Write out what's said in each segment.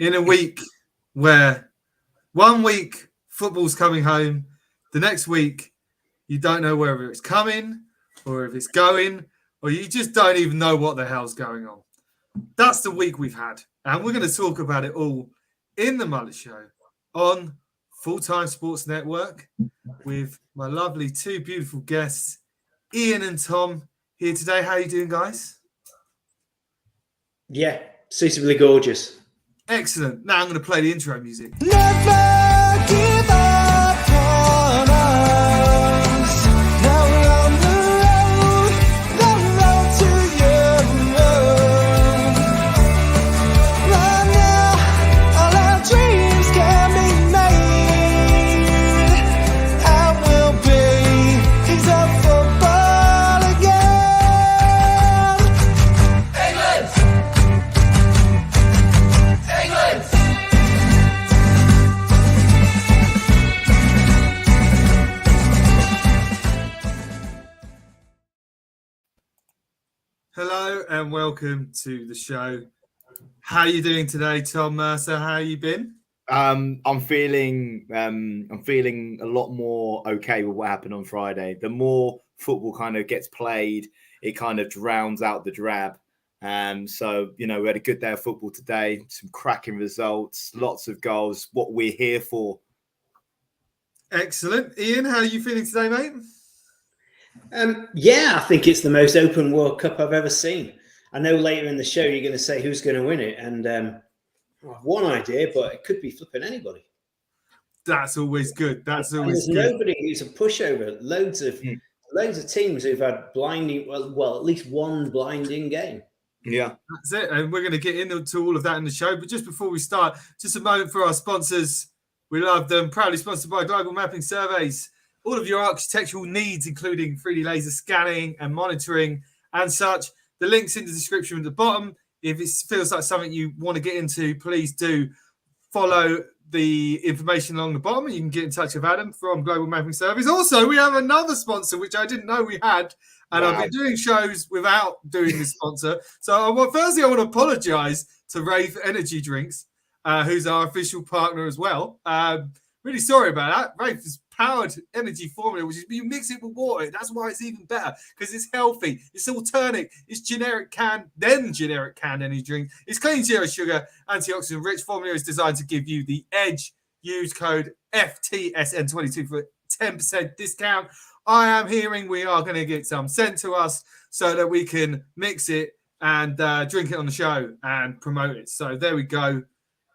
in a week where 1 week football's coming home, the next week you don't know whether it's coming or if it's going, or you just don't even know what the hell's going on. That's the week we've had, and we're going to talk about it all in the Mullet Show on Full-Time Sports Network with my lovely two beautiful guests, Ian and Tom, here today. How are you doing, guys? Yeah, suitably gorgeous. Excellent. Now I'm going to play the intro music. Never give up on us. Now we're on the road to you. Right now, all our dreams can be made. And we'll be kings of football again. England! England! Hello and welcome to the show. How are you doing today, Tom Mercer? How you been? I'm feeling a lot more okay with what happened on Friday. The more football kind of gets played, it kind of drowns out the drab. So, we had a good day of football today, some cracking results, lots of goals, what we're here for. Excellent. Ian, how are you feeling today, mate? Yeah, I think it's the most open World Cup I've ever seen. I know later in the show you're going to say who's going to win it, and I've one idea, but it could be flipping anybody. That's always good. That's always and there's good. nobody who's a pushover. Loads of teams who've had blinding, well, at least one blinding game. Yeah, that's it. And we're going to get into all of that in the show. But just before we start, just a moment for our sponsors. We love them. Proudly sponsored by Global Mapping Surveys. All of your architectural needs, including 3D laser scanning and monitoring and such. The link's in the description at the bottom. If it feels like something you want to get into, please do follow the information along the bottom, and you can get in touch with Adam from Global Mapping Surveys. Also, we have another sponsor, which I didn't know we had, and I've been doing shows without doing this sponsor. So firstly, I want to apologize to Wraith Energy Drinks, who's our official partner as well. Really sorry about that. Wraith is powered energy formula, which is you mix it with water. That's why it's even better, because it's healthy, it's alternative, it's generic canned energy drink. It's clean, zero sugar, antioxidant rich. Formula is designed to give you the edge. Use code FTSN22 for 10% discount. I am hearing we are going to get some sent to us so that we can mix it and drink it on the show and promote it. So there we go.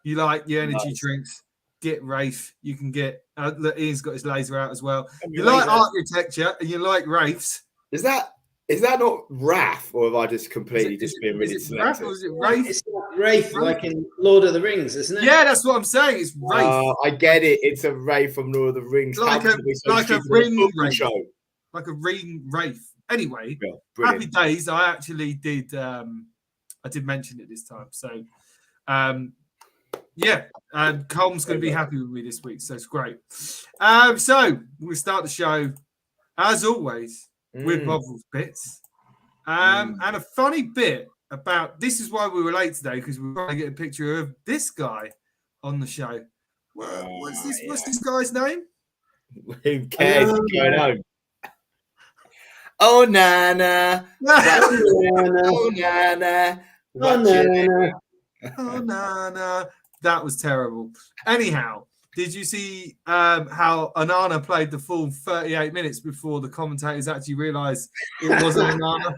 You like your energy drinks? Get Wraith. You can get Ian's got his laser out as well. You like architecture and you like Wraiths. Is that not Wrath, or have I just completely been really Wrath, or is it Wraith? It's not Wraith, like in Lord of the Rings, isn't it? Yeah, that's what I'm saying. It's Wraith. I get it. It's a Wraith from Lord of the Rings. Like a ring Wraith. Show. Like a ring Wraith. Anyway, happy days. I actually did. I did mention it this time. So, yeah, and Colm's going to be happy with me this week, so it's great. So we'll start the show, as always, with Bob's Bits. And a funny bit about this is why we were late today, because we were trying to get a picture of this guy on the show. What's this guy's name? Who cares? Going home. Oh, Nana. Oh, Nana. Oh, Nana. Oh, Nana. That was terrible. Anyhow, did you see how Onana played the full 38 minutes before the commentators actually realised it wasn't Onana?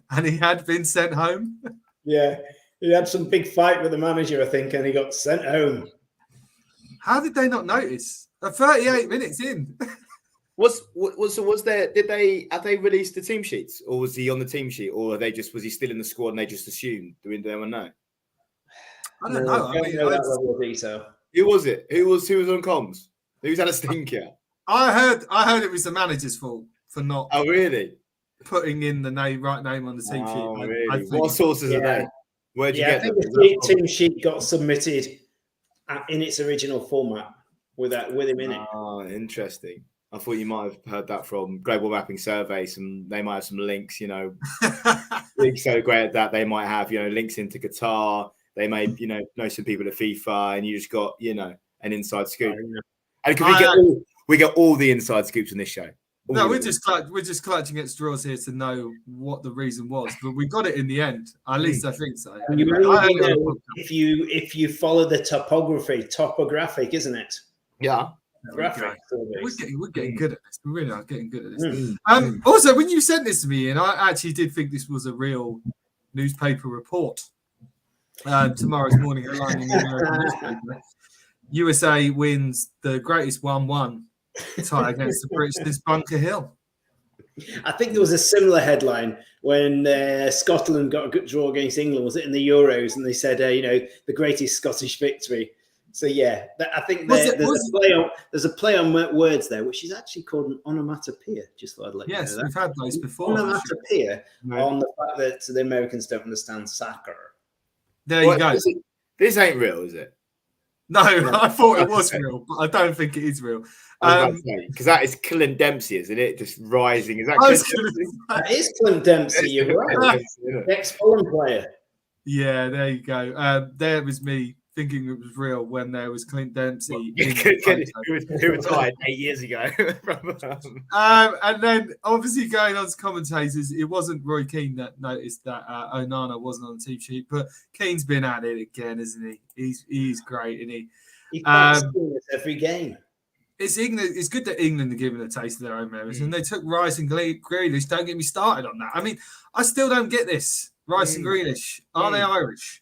And he had been sent home? Yeah, he had some big fight with the manager, I think, and he got sent home. How did they not notice? 38 minutes in. Have they released the team sheets, or was he on the team sheet, or was he still in the squad and they just assumed? Do anyone know? I don't know. I mean, that level of detail. Who was it? Who was on comms? Who's had a stinker? I heard it was the manager's fault for not. Oh, really? Putting in the right name on the team sheet. Oh, really? What sources are they? Where'd you get them? The team sheet got submitted in its original format with him in it. Oh, interesting. I thought you might have heard that from Global Mapping Surveys, and they might have some links, League's so great at that. They might have, links into Qatar, They may, know some people at FIFA, and you just got, an inside scoop. Oh, yeah. And we get all the inside scoops on this show. No, we're just clutching at straws here to know what the reason was, but we got it in the end. At least I think so. And you Anyway, really know if you follow the topographic, isn't it? Yeah. Graphic. We're getting good at this. We really are getting good at this. Also, when you sent this to me, and I actually did think this was a real newspaper report. Tomorrow's morning headline in the American newspaper: USA wins the greatest 1-1 tie against the British Bunker Hill. I think there was a similar headline when Scotland got a good draw against England. Was it in the Euros? And they said, the greatest Scottish victory. So yeah, I think there's a play on words there, which is actually called an onomatopoeia. Just thought I'd let you know that. Yes, we've had those before. Onomatopoeia on the fact that the Americans don't understand soccer. There you go. This ain't real, is it? No, I thought it was real, but I don't think it is real. Because that is Clint Dempsey, isn't it? Just rising. Is that That is Clint Dempsey. You're right. Ex-Fulham player. Yeah, there you go. There was me thinking it was real when there was Clint Dempsey. Who retired 8 years ago. And then obviously going on to commentators, it wasn't Roy Keane that noticed that Onana wasn't on the team sheet, but Keane's been at it again, isn't he? He's great, isn't he? He plays every game. It's good that England are giving a taste of their own merits, and they took Rice and Grealish. Don't get me started on that. I mean, I still don't get this. Rice and Grealish, are they Irish?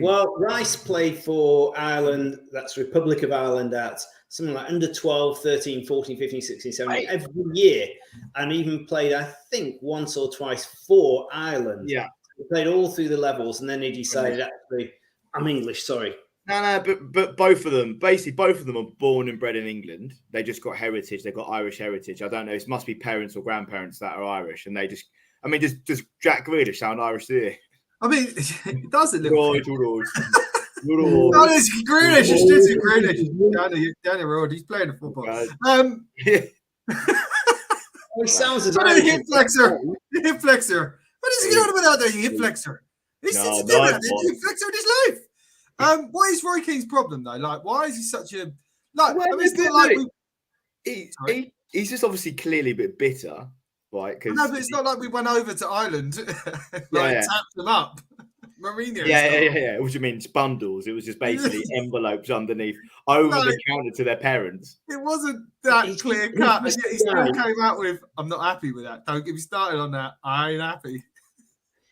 Well, Rice played for Ireland, that's Republic of Ireland, at something like under 12, 13, 14, 15, 16, 17, every year. And even played, I think, once or twice for Ireland. Yeah. He played all through the levels, and then he decided, actually, I'm English, sorry. No, but both of them are born and bred in England. They just got heritage. They've got Irish heritage. I don't know. It must be parents or grandparents that are Irish. And they just, does Jack Grealish sound Irish to you? I mean, it does a little bit. No, it's Grealish. It's just Grealish. Danny Road. He's playing the football. He sounds as a hip flexor. Hip flexor. What is he doing about that? Hip flexor. He's hip flexor in his life. What is Roy Keane's problem though? Like, why is he such a he's just obviously clearly a bit bitter. Right, no, but it's not like we went over to Ireland, tapped them up. Mourinho. Yeah. What do you mean? It's bundles. It was just basically envelopes underneath over the counter to their parents. It wasn't that clear cut. And yet he still came out with, I'm not happy with that. Don't get me started on that. I ain't happy.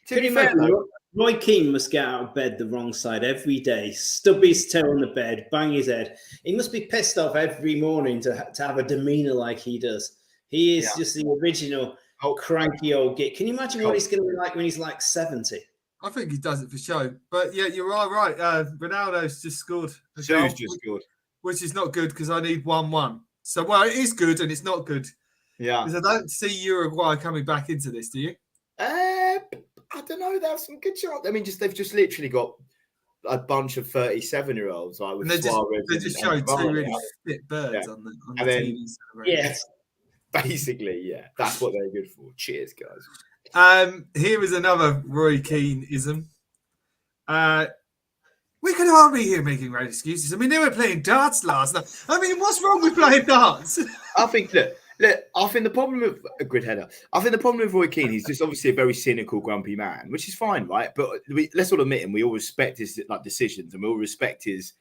Can you imagine? Roy Keane must get out of bed the wrong side every day, stub his toe on the bed, bang his head. He must be pissed off every morning to have a demeanour like he does. He is just the original cranky old git. Can you imagine what he's going to be like when he's like 70? I think he does it for show. But yeah, you're all right. Ronaldo's just scored. Who's just scored? Which is not good because I need 1-1. So, well, it is good and it's not good. Yeah. Because I don't see Uruguay coming back into this, do you? I don't know. They have some good shots. I mean, they've just literally got a bunch of 37-year-olds. Like with they just showed two really fit birds on the TV. Yes. Basically, yeah. That's what they're good for. Cheers, guys. Here is another Roy Keane-ism. We could all be here making right excuses. I mean, they were playing darts last night. I mean, what's wrong with playing darts? I think I think the problem with a good header. I think the problem with Roy Keane, he's just obviously a very cynical, grumpy man, which is fine, right? But let's all admit him. We all respect his decisions, and we all respect his.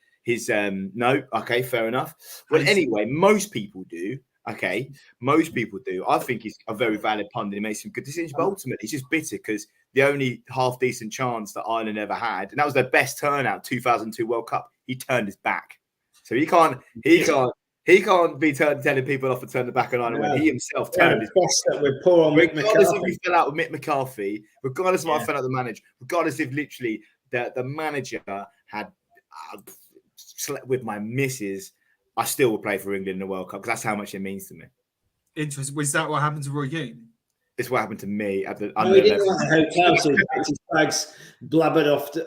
No, okay, fair enough. Well, anyway, most people do. Okay, most people do. I think he's a very valid pundit. He makes some good decisions, but ultimately, he's just bitter because the only half decent chance that Ireland ever had, and that was their best turnout, 2002 World Cup. He turned his back, so he can't be telling people off to turn the back on Ireland when he himself turned his back. With poor old Mick regardless McCarthy. if he fell out with Mick McCarthy, regardless if I fell out the manager, regardless if literally the manager had slept with my missus. I still will play for England in the World Cup because that's how much it means to me. Interesting. Was that what happened to Roy Keane? It's what happened to me at the. No, he didn't like the hotel, so he packed his bags, blabbered off to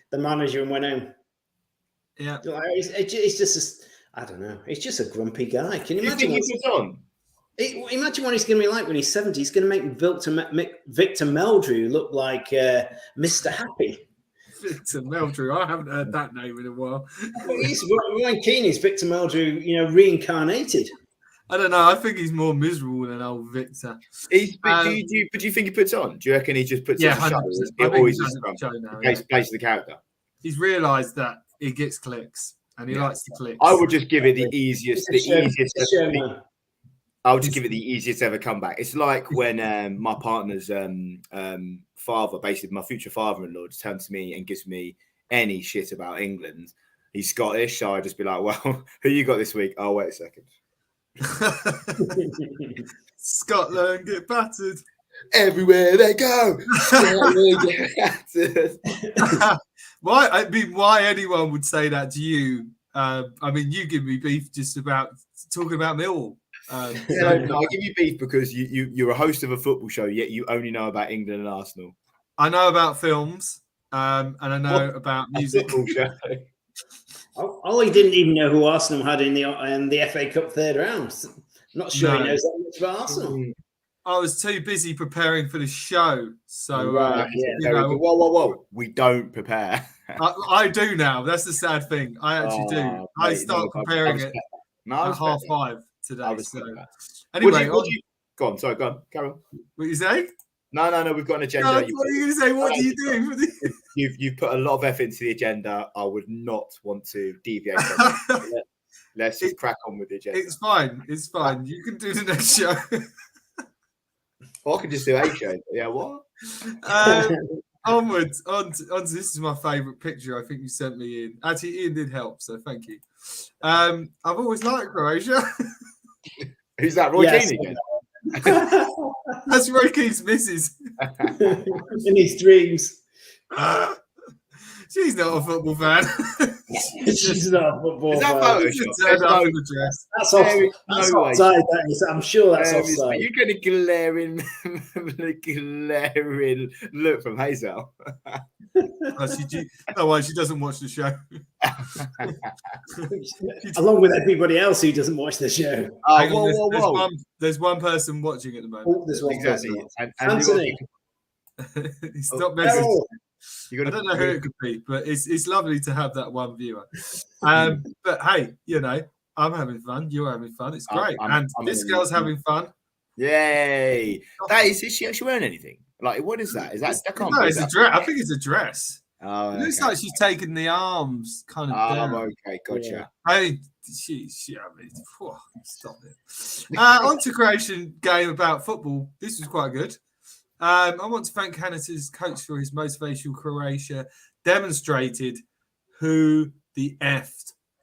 the manager and went home. Yeah, it's just I don't know. It's just a grumpy guy. Can you imagine? Think he was on? Imagine what he's going to be like when he's 70. He's going to make Victor Meldrew look like Mr. Happy. Victor Meldrew. I haven't heard that name in a while. Ryan Keane is Victor Meldrew, reincarnated. I don't know. I think he's more miserable than old Victor. Do you think he puts on? Do you reckon he just puts on a show? Plays the character. He's realised that he gets clicks and he likes the clicks. I would just give it the easiest. I would just give it the easiest ever comeback. It's like when my partner's father, basically my future father-in-law, just turns to me and gives me any shit about England. He's Scottish, so I'd just be like, well, who you got this week? Oh, wait a second. Scotland get battered. Everywhere they go. Scotland get battered. Why anyone would say that to you? You give me beef just about talking about Millwall. I give you beef because you're a host of a football show, yet you only know about England and Arsenal. I know about films, and I know about music. Ollie didn't even know who Arsenal had in the FA Cup third round. I'm not sure he knows that much about Arsenal. I was too busy preparing for the show, so whoa! We don't prepare. I do now. That's the sad thing. I actually do. I start preparing it at 5:30 today. Anyway, go on. Sorry, go on. Carry on. What you say? No. We've got an agenda. What are you going to say? What do you do? You've put a lot of effort into the agenda. I would not want to deviate from it. Let's just crack on with the agenda. It's fine. You can do the next show. Or I could just do a show. Yeah, what? Onwards. On to this is my favourite picture. I think you sent me in. Actually, Ian did help, so thank you. I've always liked Croatia. Who's that? Roy Keane again? That's Roy Keane's missus. In his dreams. She's not a football fan. She's not a football fan. That's offside. That is. I'm sure that's offside. You're getting a glaring look from Hazel. She doesn't watch the show. Along with everybody else who doesn't watch the show. There's one person watching at the moment. Oh, there's one person. Anthony. Stop messaging. I don't know who it could be, but it's lovely to have that one viewer. But hey, I'm having fun. You're having fun. It's great. I'm this girl's having fun. Yay! Is she actually wearing anything? Like, what is that? Is that? No, it's a dress. I think it's a dress. Oh, it looks like she's taken the arms kind of down. Okay, gotcha. Stop it. On to Croatian game about football. This was quite good. I want to thank Canada's coach for his motivational Croatia demonstrated who the F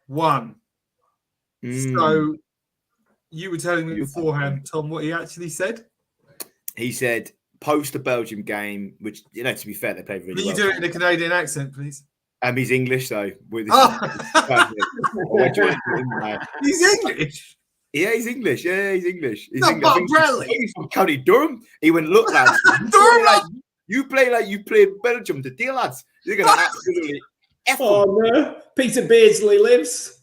won. So you were telling me beforehand, Tom, what he actually said? He said, post the Belgium game, which, to be fair, they played really well. Can you do it in a Canadian accent, please? He's English, so. He's English? Yeah, he's English. He's English. He's from County Durham. He went, look, lads. You play like you played Belgium today, lads. You're going to absolutely F them. Oh, no. Peter Beardsley lives.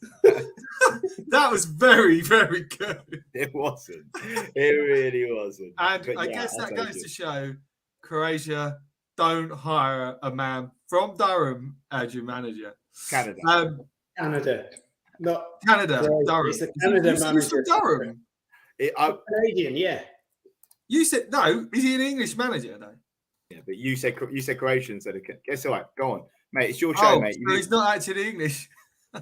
That was very, very good. It wasn't. It really wasn't. And I guess that goes to show Croatia don't hire a man from Durham as your manager. Canada. Canada. Not Canada. Durham. He's the Canada manager. Durham. Canadian, yeah. You said no. Is he an English manager though? Yeah, but you said Croatian. So guess what? Go on, mate. It's your show, mate. So he's not actually English.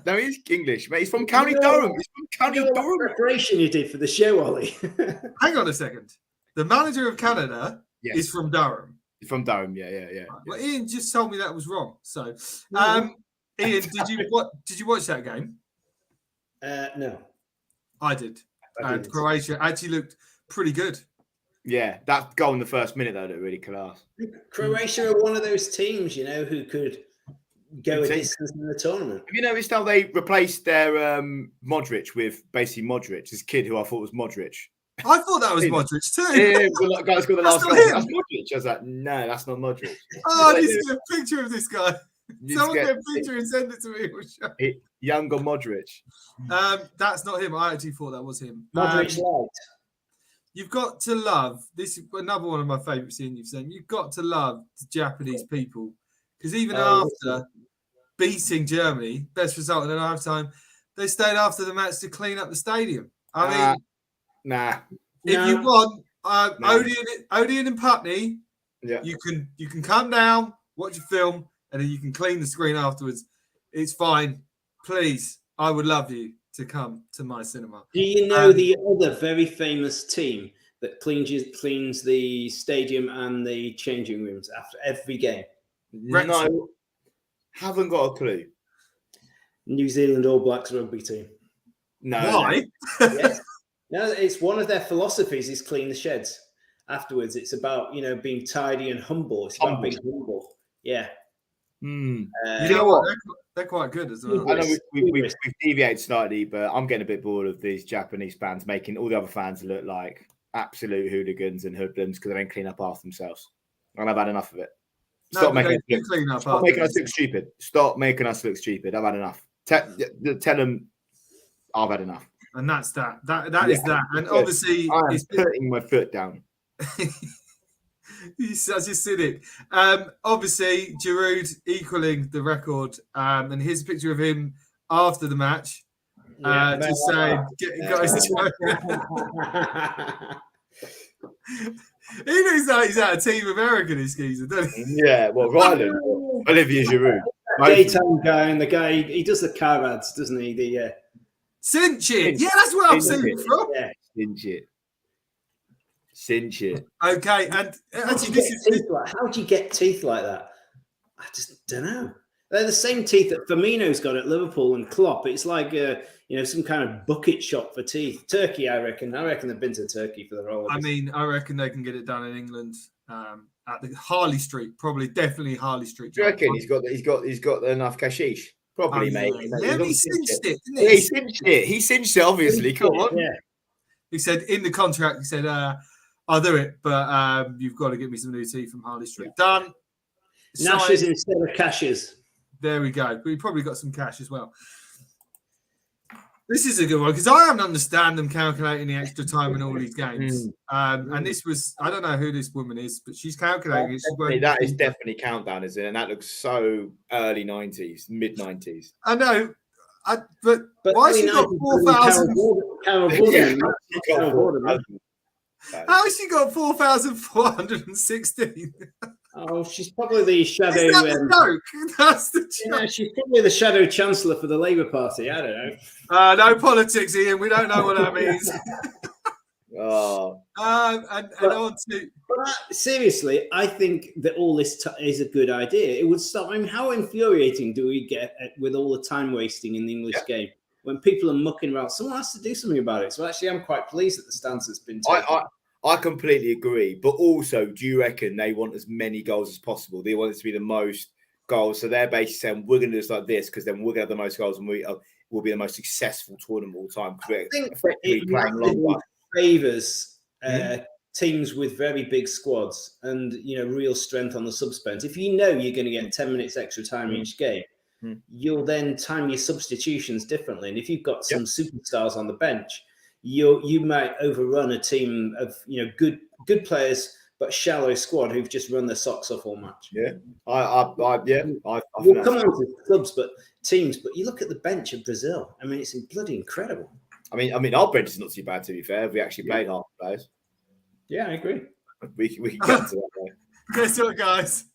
No, he's English, mate. He's from County Durham. He's from County Durham. What preparation you did for the show, Ollie? Hang on a second. The manager of Canada is from Durham. He's from Durham. Yeah. Well, Ian just told me that was wrong. So, Ian, did you watch that game? No, I did. And Croatia actually looked pretty good. Yeah, that goal in the first minute though looked really class. Croatia are one of those teams, who could go a distance in the tournament. Have you noticed how they replaced their Modric with basically Modric, this kid who I thought was Modric? I thought that was Modric too. Yeah, the guy's got the last goal. That's Modric. I was like, no, that's not Modric. Oh, I need to see a picture of this guy. Someone get a picture and send it to me. Younger Modric. That's not him. I actually thought that was him. Modric light. you've got to love this. Is another one of my favourite scenes you've seen. You've got to love the Japanese people because even after beating Germany, best result in a lifetime, they stayed after the match to clean up the stadium. I mean, if you want Odeon and Putney, you can come down, watch a film, and then you can clean the screen afterwards. It's fine. Please, I would love you to come to my cinema. Do you know the other very famous team that cleans the stadium and the changing rooms after every game? No, haven't got a clue. New Zealand All Blacks rugby team. No. Why? Yes. No, it's one of their philosophies is clean the sheds afterwards. It's about, being tidy and humble. It's about being humble. Yeah. You know what? They're quite good as well. I know we've deviated slightly, but I'm getting a bit bored of these Japanese fans making all the other fans look like absolute hooligans and hoodlums because they don't clean up after themselves. And I've had enough of it. Stop making us look stupid. Stop making us look stupid. I've had enough. Tell them I've had enough. And that's that. That is that. And obviously, I'm putting my foot down. He's such a cynic. Obviously, Giroud equaling the record. And here's a picture of him after the match. Just saying, guys, he looks like he's out of Team America, this geezer, doesn't he? Yeah, well, Ryland, Olivier Giroud. Daytime guy, and the guy, he does the car ads, doesn't he? The Cinch it. Yeah, that's where I've seen it from. Yeah. Cinch it. Okay, and actually, how do you get teeth like that? I just don't know. They're the same teeth that Firmino's got at Liverpool and Klopp. It's like some kind of bucket shop for teeth. Turkey, I reckon. I reckon they've been to Turkey for the role. I mean, I reckon they can get it done in England at the Harley Street. Probably, definitely Harley Street. Do you reckon he's got enough cashish? Probably, mate. Yeah, he cinched it, didn't he? Yeah, he cinched it. He cinched it, obviously. Come on. Yeah. He said in the contract, he said, I'll do it, but you've got to get me some new teeth from Harley Street. Done. Nashes instead of cashes. There we go. But he probably got some cash as well. This is a good one because I don't understand them calculating the extra time in all these games. And this was, I don't know who this woman is, but she's calculating it. That is definitely countdown, isn't it? And that looks so early 90s, mid 90s. I know. But why has she got 4,000? How has she got 4,416? Oh, she's probably the shadow. Is that the joke? That's the joke. Yeah, she's probably the shadow chancellor for the Labour Party. I don't know. No politics, Ian. We don't know what that means. Seriously, I think that all this is a good idea. It would stop. I mean, how infuriating do we get with all the time wasting in the English game when people are mucking around? Someone has to do something about it. So actually, I'm quite pleased that the stance has been taken. I completely agree. But also, do you reckon they want as many goals as possible? They want it to be the most goals. So they're basically saying, we're going to do this like this because then we're going to have the most goals and we'll be the most successful tournament all the time. I think it favours teams with very big squads and, real strength on the subspend. If you know you're going to get 10 minutes extra time each game, you'll then time your substitutions differently. And if you've got some superstars on the bench, you might overrun a team of good players but shallow squad who've just run their socks off all match. Yeah, we'll come on to clubs, but teams. But you look at the bench of Brazil. I mean, it's bloody incredible. I mean, our bench is not too bad, to be fair. We actually played half the players. Yeah, I agree. We can get to that. Guess what, guys?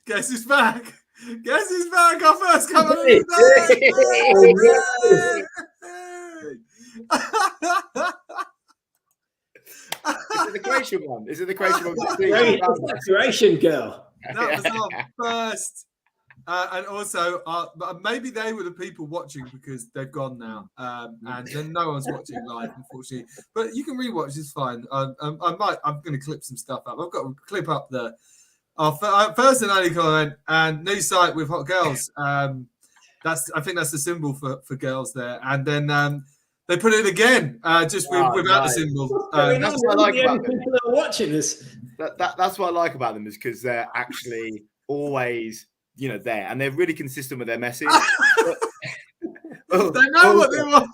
Guess who's back? Guess who's back? Our first comer of the day. Is it the Croatian one? Is it the Croatian one? Croatian girl. That was our first. And also, maybe they were the people watching because they've gone now. And then no one's watching live, unfortunately. But you can rewatch, it's fine. I'm going to clip some stuff up. I've got to clip up our first and only comment and new site with hot girls. I think that's the symbol for girls there. And then they put it again, just without the symbol. That's what I like about them. People are watching this. That's what I like about them is because they're actually always, there, and they're really consistent with their message. They know what they want.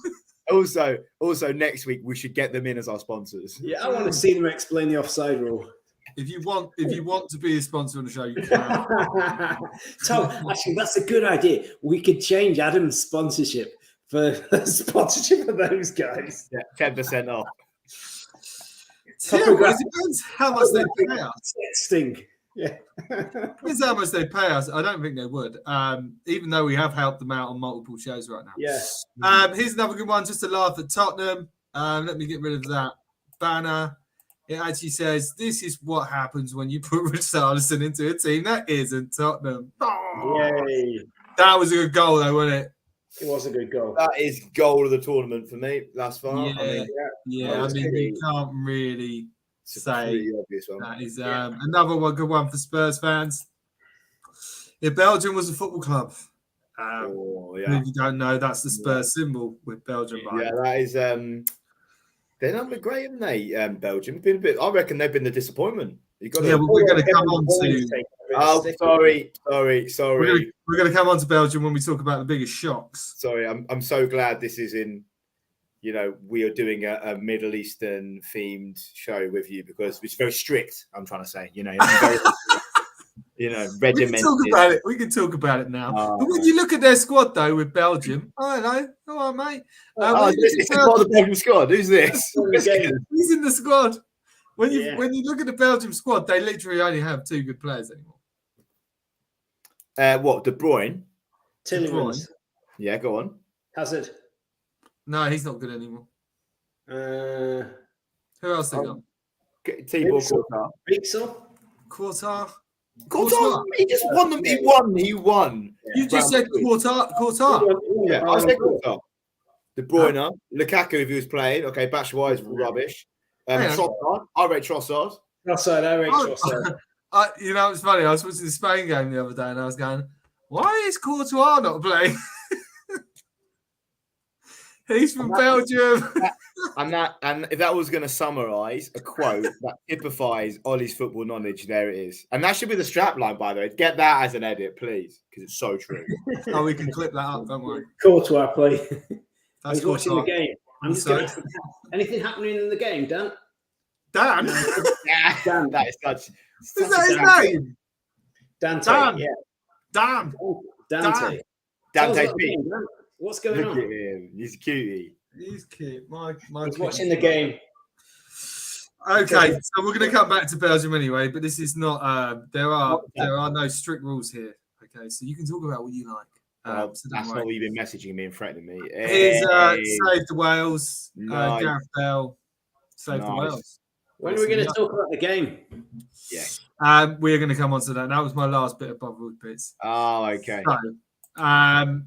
Also, next week we should get them in as our sponsors. Yeah, I want to see them explain the offside rule. If you want to be a sponsor on the show, you can. Tom, actually, that's a good idea. We could change Adam's sponsorship for sponsorship of those guys. Yeah, 10% off. Yeah, well, it depends how much they pay us. Sting. Yeah. Depends how much they pay us. I don't think they would. Even though we have helped them out on multiple shows right now. Yeah. Here's another good one, just to laugh at Tottenham. Let me get rid of that banner. It actually says, "This is what happens when you put Richarlison into a team that isn't Tottenham." Oh, Yay. that was a good goal, though, wasn't it? It was a good goal. That is goal of the tournament for me thus far. Yeah. I mean, you can't really it's a say pretty obvious one. that is another one, good one for Spurs fans. If Belgium was a football club, if you don't know, that's the Spurs symbol with Belgium. Yeah, that is. They're not been great, haven't they? Belgium been a bit. I reckon they've been the disappointment. We're going to come on to. Oh, sorry. We're going to come on to Belgium when we talk about the biggest shocks. Sorry, I'm so glad this is in. We are doing a Middle Eastern themed show with you because it's very strict. I'm trying to say, regimented. We can talk about it now. But when you look at their squad, though, with Belgium, I don't know. All right, mate. This is part of the Belgium squad. Who's this? He's in the squad. When you look at the Belgium squad, they literally only have 2 good players anymore. What, De Bruyne? Tillemans. Yeah, go on. Hazard. No, he's not good anymore. Who else they got? Thibaut Courtois. Pixel. Courtois. He just won them. He won. You just said Courtois. Yeah, I said Courtois. De Bruyne, Lukaku, if he was playing. Okay, Batshuayi is rubbish. Trossard. I rate Trossard. Trossard. It's funny. I was watching the Spain game the other day, and I was going, "Why is Courtois not playing?" He's from Belgium. And if that was going to summarise a quote that typifies Ollie's football knowledge, there it is. And that should be the strap line, by the way. Get that as an edit, please, because it's so true. Oh, we can clip that up, don't worry. Courtois play. That's watching the game. I'm just going to anything happening in the game, Dan? Dan? Dan. That is such. Is that his name? Dante. Dan. Yeah. Dan. Dante. Dante P. What's going on? Look at him. He's a cutie. He's cute. He's watching the game. Okay, so we're going to come back to Belgium anyway, but this is not. There are no strict rules here. Okay, so you can talk about what you like. So that's not what you've been messaging me and threatening me. Here's Save the Wales. Nice. Gareth Bell. Save the Wales. When are we going to talk about the game? Yeah. We're going to come on to that. That was my last bit of Bob bits. Oh, okay. So,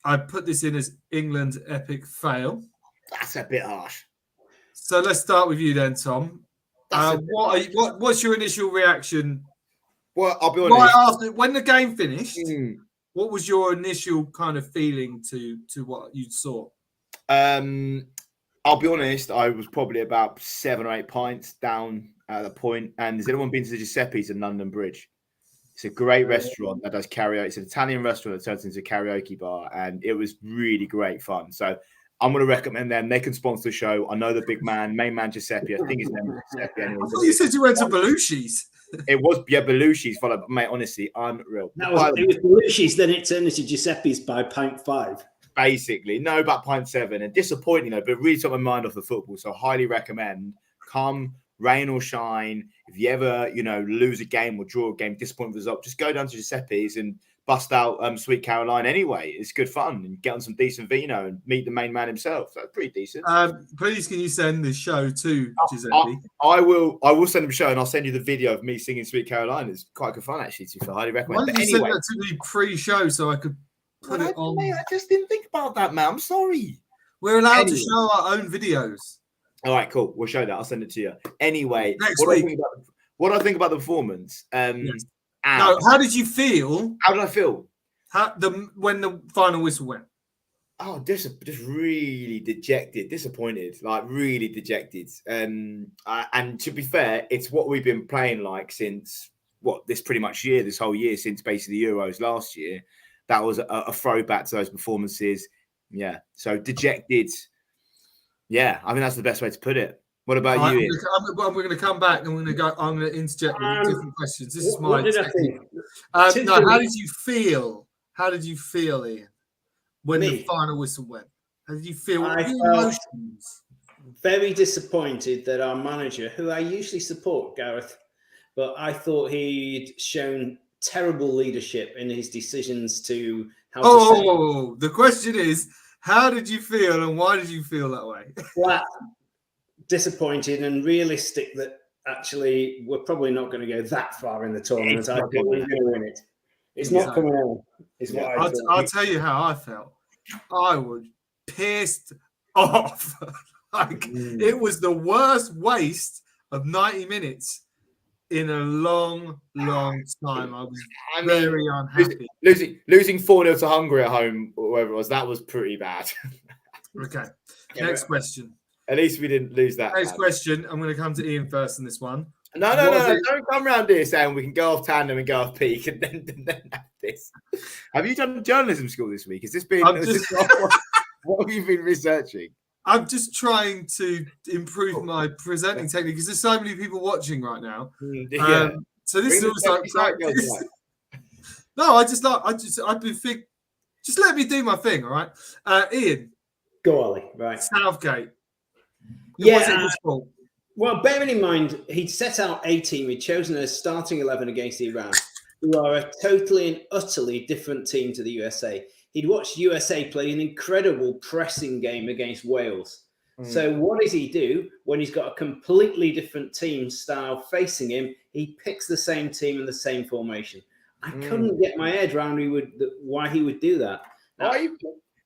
I put this in as England's epic fail. That's a bit harsh. So let's start with you then, Tom. What's your initial reaction? Well, I'll be honest. Right after when the game finished, what was your initial kind of feeling to what you saw? I'll be honest. I was probably about 7 or 8 pints down at the point. And has anyone been to the Giuseppe's in London Bridge? It's a great restaurant that does karaoke. It's an Italian restaurant that turns into a karaoke bar, and it was really great fun. So I'm going to recommend them. They can sponsor the show. I know the main man Giuseppe. I think his name is Giuseppe. Anyway. I thought you said you went to Belushi's. It was Belushi's, followed, mate. Honestly, unreal. It was Belushi's. Then it turned into Giuseppe's by pint 5. Basically, no, about pint 7, and disappointing though. But really took my mind off the football. So highly recommend. Come rain or shine. If you ever, lose a game or draw a game, disappointing result, just go down to Giuseppe's and bust out Sweet Caroline anyway. It's good fun and get on some decent vino and meet the main man himself. That's pretty decent. Please, can you send this show to Giuseppe? I will send him a show and I'll send you the video of me singing Sweet Caroline. It's quite good fun actually. So I highly recommend. Why did you send that to me pre-show so I could put it on? Mate, I just didn't think about that, man. I'm sorry. We're allowed to show our own videos. All right, cool. We'll show that. I'll send it to you. Anyway, next week. What I think about the performance. Yes. No, how did you feel? How did I feel? When the final whistle went? Oh, just really dejected, disappointed, like really dejected. And to be fair, it's what we've been playing like since this whole year, since basically the Euros last year. That was a throwback to those performances. Yeah. So dejected. Yeah, I think that's the best way to put it. What about you, Ian? We're going to come back and I'm going to interject with different questions. This is my. What did I think? No, how did you feel? How did you feel, Ian, when the Me? final whistle went? How did you feel? What I were your felt emotions? very disappointed that our manager, who I usually support, Gareth, but I thought he'd shown terrible leadership in his decisions to how to set The question is, how did you feel and why did you feel that way? flat, disappointed and realistic that actually we're probably not going to go that far in the tournament. I think we're going to win it. It's not coming out. It's what I thought. I'll tell you how I felt. I was pissed off. It was the worst waste of 90 minutes in a long time. I was very unhappy. Losing 4-0 to Hungary at home, or whatever it was, that was pretty bad. Okay. Next question. At least we didn't lose that. Next question. I'm going to come to Ian first in this one. No. Don't come around here saying we can go off tandem and go off peak and then have this. Have you done journalism school this week? Has this been what have you been researching? I'm just trying to improve my presenting technique because there's so many people watching right now. Yeah. So this is also like practice. No, I've been think. Just let me do my thing, all right? Ian. Go, Ollie. Right. Southgate. Was it his fault? Well, bearing in mind, he'd set out a team. He'd chosen a starting 11 against Iran, who are a totally and utterly different team to the USA. He'd watched USA play an incredible pressing game against Wales. So what does he do when he's got a completely different team style facing him? He picks the same team and the same formation. I couldn't get my head around why he would do that. Now,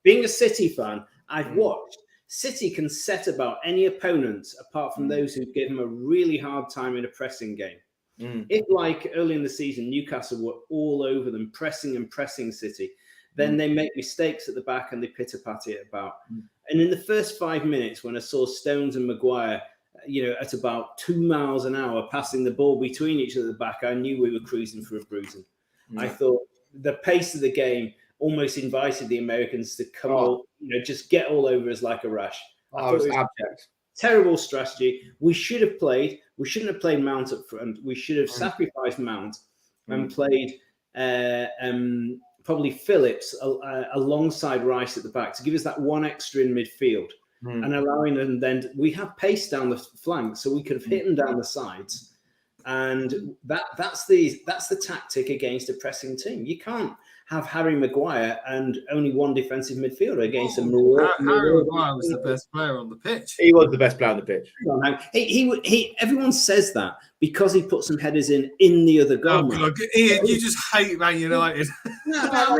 being a City fan, I've watched. City can set about any opponent apart from those who give him a really hard time in a pressing game. If, like early in the season, Newcastle were all over them, pressing City, then they make mistakes at the back and they pitter-patter it about. And in the first 5 minutes, when I saw Stones and Maguire, at about 2 miles an hour passing the ball between each other at the back, I knew we were cruising for a bruising. I thought the pace of the game almost invited the Americans to come all, just get all over us like a rash. I thought it was abject. Terrible strategy. We shouldn't have played Mount up front. We should have sacrificed Mount and played probably Phillips alongside Rice at the back to give us that one extra in midfield and allowing them then. We have pace down the flank, so we could have hit them down the sides. And that's the tactic against a pressing team. You can't have Harry Maguire and only one defensive midfielder against Harry Maguire was the best player on the pitch. He was the best player on the pitch. He everyone says that because he put some headers in the other goal. Ian, you just hate Man United. No.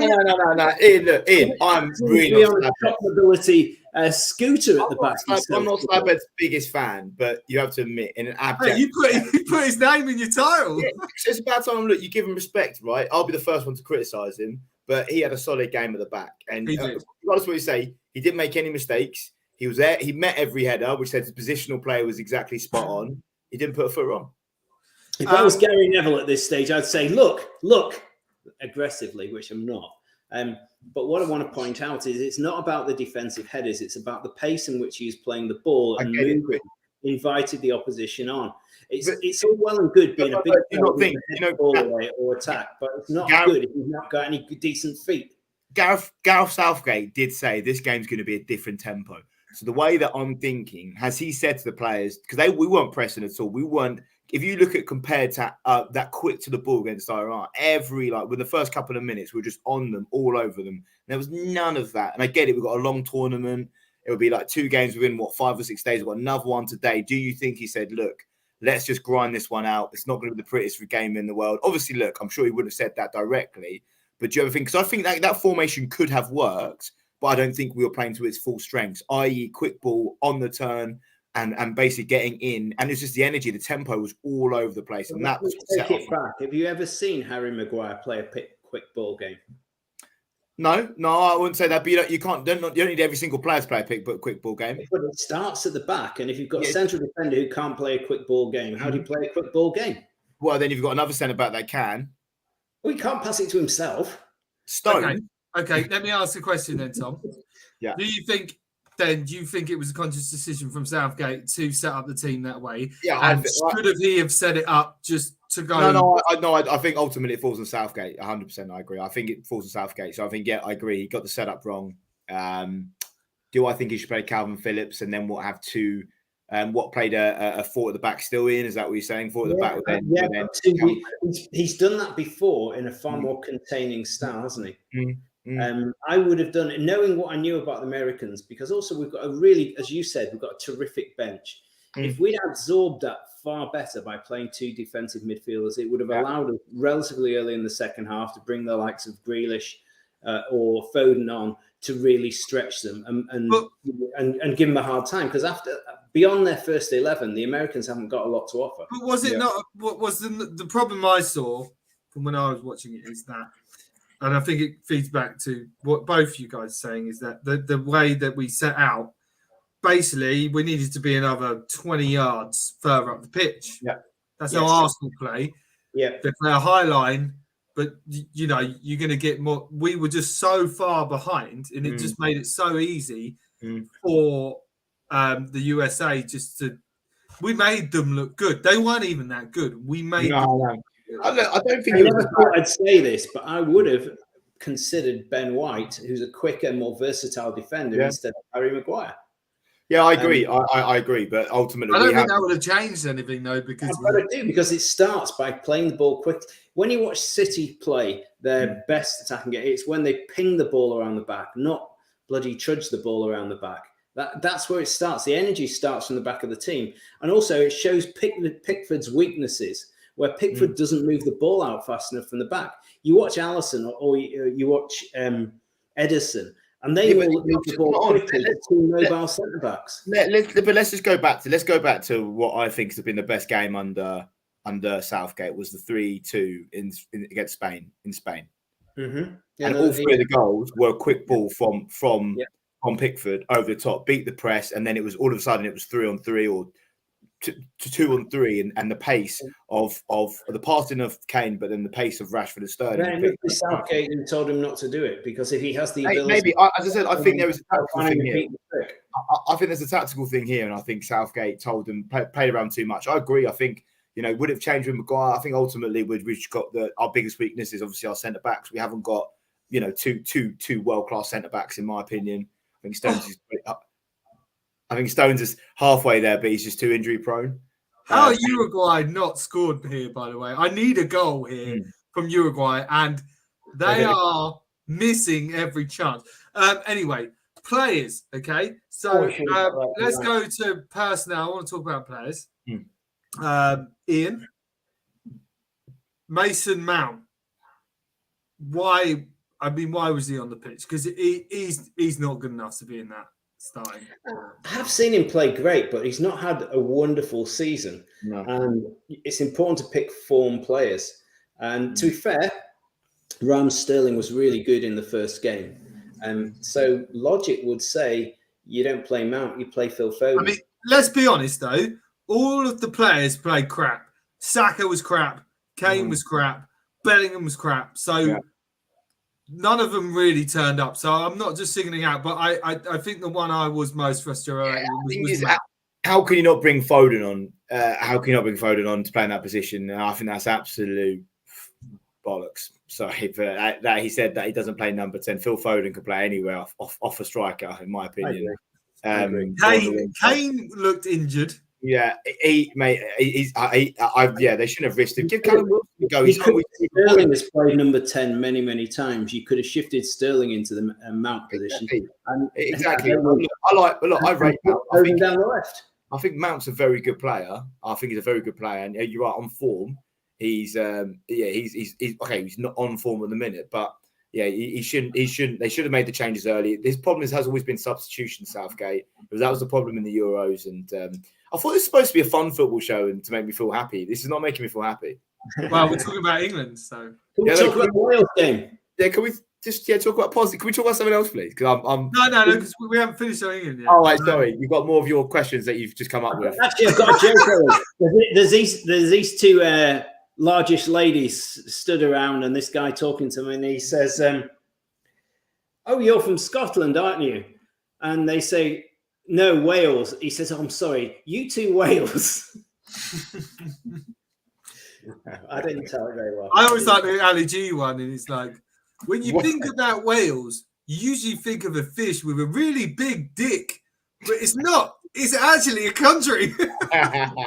Ian, I'm really on a top ability scooter at the back. I'm not Slabhead's biggest fan, but you have to admit, in an abject... Hey, you put his name in your title. Yeah, it's about time, look, you give him respect, right? I'll be the first one to criticise him, but he had a solid game at the back. And regardless of what you say, he didn't make any mistakes. He was there. He met every header, which said his positional play was exactly spot on. He didn't put a foot wrong. If I was Gary Neville at this stage, I'd say, look, aggressively, which I'm not. But what I want to point out is it's not about the defensive headers. It's about the pace in which he's playing the ball and moving, invited the opposition on. It's all well and good being a big ball away or attack, but it's not good if you've not got any decent feet. Gareth Southgate did say this game's going to be a different tempo. So the way that I'm thinking, has he said to the players, because we weren't pressing at all. We weren't. If you look at compared to that quick to the ball against Iran, with the first couple of minutes, we were just on them, all over them. There was none of that. And I get it. We've got a long tournament. It would be like 2 games within, 5 or 6 days. We've got another one today. Do you think he said, look, let's just grind this one out. It's not going to be the prettiest game in the world. Obviously, look, I'm sure he wouldn't have said that directly. But do you ever think, because I think that formation could have worked, but I don't think we were playing to its full strengths, i.e. quick ball on the turn, and basically getting in, and it's just the energy, the tempo was all over the place, and that was take it back. Have you ever seen Harry Maguire play a quick ball game? No, I wouldn't say that. But you don't need every single player to play a quick ball game. But it starts at the back, and if you've got a central defender who can't play a quick ball game, how do you play a quick ball game? Well, then you've got another centre back that can. Well, he can't pass it to himself. Stone. Okay. Let me ask a question then, Tom. Yeah. Do you think it was a conscious decision from Southgate to set up the team that way? Yeah, And should he have set it up just to go? No, I think ultimately it falls on Southgate. 100%, I agree. I think it falls on Southgate. So I think, I agree. He got the setup wrong. Do I think he should play Calvin Phillips and then have two? What played a four at the back still in? Is that what you're saying? Four at the back? He's done that before in a far more containing style, hasn't he? I would have done it, knowing what I knew about the Americans, because also we've got a really, as you said, we've got a terrific bench. If we'd absorbed that far better by playing two defensive midfielders, it would have allowed us relatively early in the second half to bring the likes of Grealish or Foden on to really stretch them and give them a hard time. Because beyond their first 11, the Americans haven't got a lot to offer. But was it not? What was the problem I saw from when I was watching it is that. And I think it feeds back to what both you guys are saying, is that the way that we set out, basically, we needed to be another 20 yards further up the pitch. Yeah. That's how Arsenal play. Yeah. They play a high line, but, you're going to get more. We were just so far behind, and it just made it so easy for the USA just to. We made them look good. They weren't even that good. We made them. I don't think I never thought I'd say this, but I would have considered Ben White, who's a quicker, more versatile defender, instead of Harry Maguire. Yeah, I agree. I agree, but ultimately, I don't think that would have changed anything, though, because it starts by playing the ball quick. When you watch City play their best attacking game, it's when they ping the ball around the back, not bloody trudge the ball around the back. That's where it starts. The energy starts from the back of the team, and also it shows Pickford's weaknesses, where Pickford doesn't move the ball out fast enough from the back. You watch Alisson or you watch Ederson, and they will move the ball quickly to two mobile centre backs. Let's go back to what I think has been the best game under Southgate, was the 3-2 against Spain in Spain. Mm-hmm. Yeah, and all three of the goals were a quick ball from Pickford over the top, beat the press, and then it was all of a sudden it was 3-on-3 or to 2-on-3, and the pace of the passing of Kane, but then the pace of Rashford and Sterling. Maybe Southgate told him not to do it, because if he has the ability, maybe as I said, I think there was a tactical thing here. I think there's a tactical thing here, and I think Southgate told them played around too much. I agree. I think would have changed with Maguire. I think ultimately we've got our biggest weakness is obviously our centre backs. We haven't got two world class centre backs in my opinion. I think Stones is halfway there, but he's just too injury prone. How are Uruguay not scored here, by the way? I need a goal here from Uruguay, and they are missing every chance. Anyway, players, okay? So let's go to personnel. I want to talk about players. Ian, Mason Mount. Why was he on the pitch? Because he's not good enough to be in that starting. I have seen him play great, but he's not had a wonderful season. No. And it's important to pick form players. And to be fair, Raheem Sterling was really good in the first game. So logic would say you don't play Mount, you play Phil Foden. I mean, let's be honest though, all of the players played crap. Saka was crap, Kane was crap, Bellingham was crap. So none of them really turned up. So I'm not just singling out, but I think the one I was most frustrated was how can you not bring Foden on? How can you not bring Foden on to play in that position? And I think that's absolute bollocks. Sorry, but that he said that he doesn't play number 10. Phil Foden could play anywhere off a striker, in my opinion. Kane looked injured. Yeah, they shouldn't have risked him. Give Callum Wilson a go. Sterling has played number 10 many, many times. You could have shifted Sterling into the Mount position. Exactly. I rate Mount. Down the left. I think Mount's a very good player. I think he's a very good player, and you're right on form. He's okay. He's not on form at the minute, but yeah, he shouldn't. They should have made the changes early. This problem has always been substitution, Southgate, because that was the problem in the Euros. And I thought this was supposed to be a fun football show and to make me feel happy. This is not making me feel happy. Well, we're talking about England, so can we talk about the Wales game? Yeah, can we just talk about positive? Can we talk about something else, please? Because I'm no, because we haven't finished on England yet. Oh, right, sorry. You've got more of your questions that you've just come up with. Actually, I've got a joke. There's these two largish ladies stood around, and this guy talking to me, and he says, "Oh, you're from Scotland, aren't you?" and they say, no, Wales. He says, oh, I'm sorry, you two Wales. I didn't tell it very well. I always like the Ali G one, and it's like, when you think about Wales, you usually think of a fish with a really big dick, but it's not. It's actually a country. All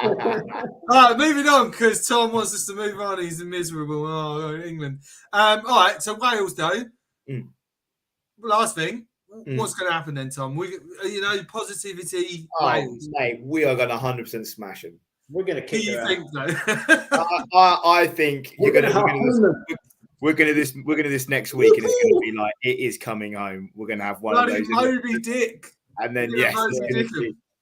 right, moving on, because Tom wants us to move on. He's miserable. Oh, England. All right, so Wales, though. Last thing. What's going to happen then, Tom? Positivity. Wales. Mate, we are going to 100% smash them. We're going to kick you her think out. so? I think we're going to this next week, and it's going to be like it is coming home. We're going to have one Bloody of those, Moby Dick. and then yes,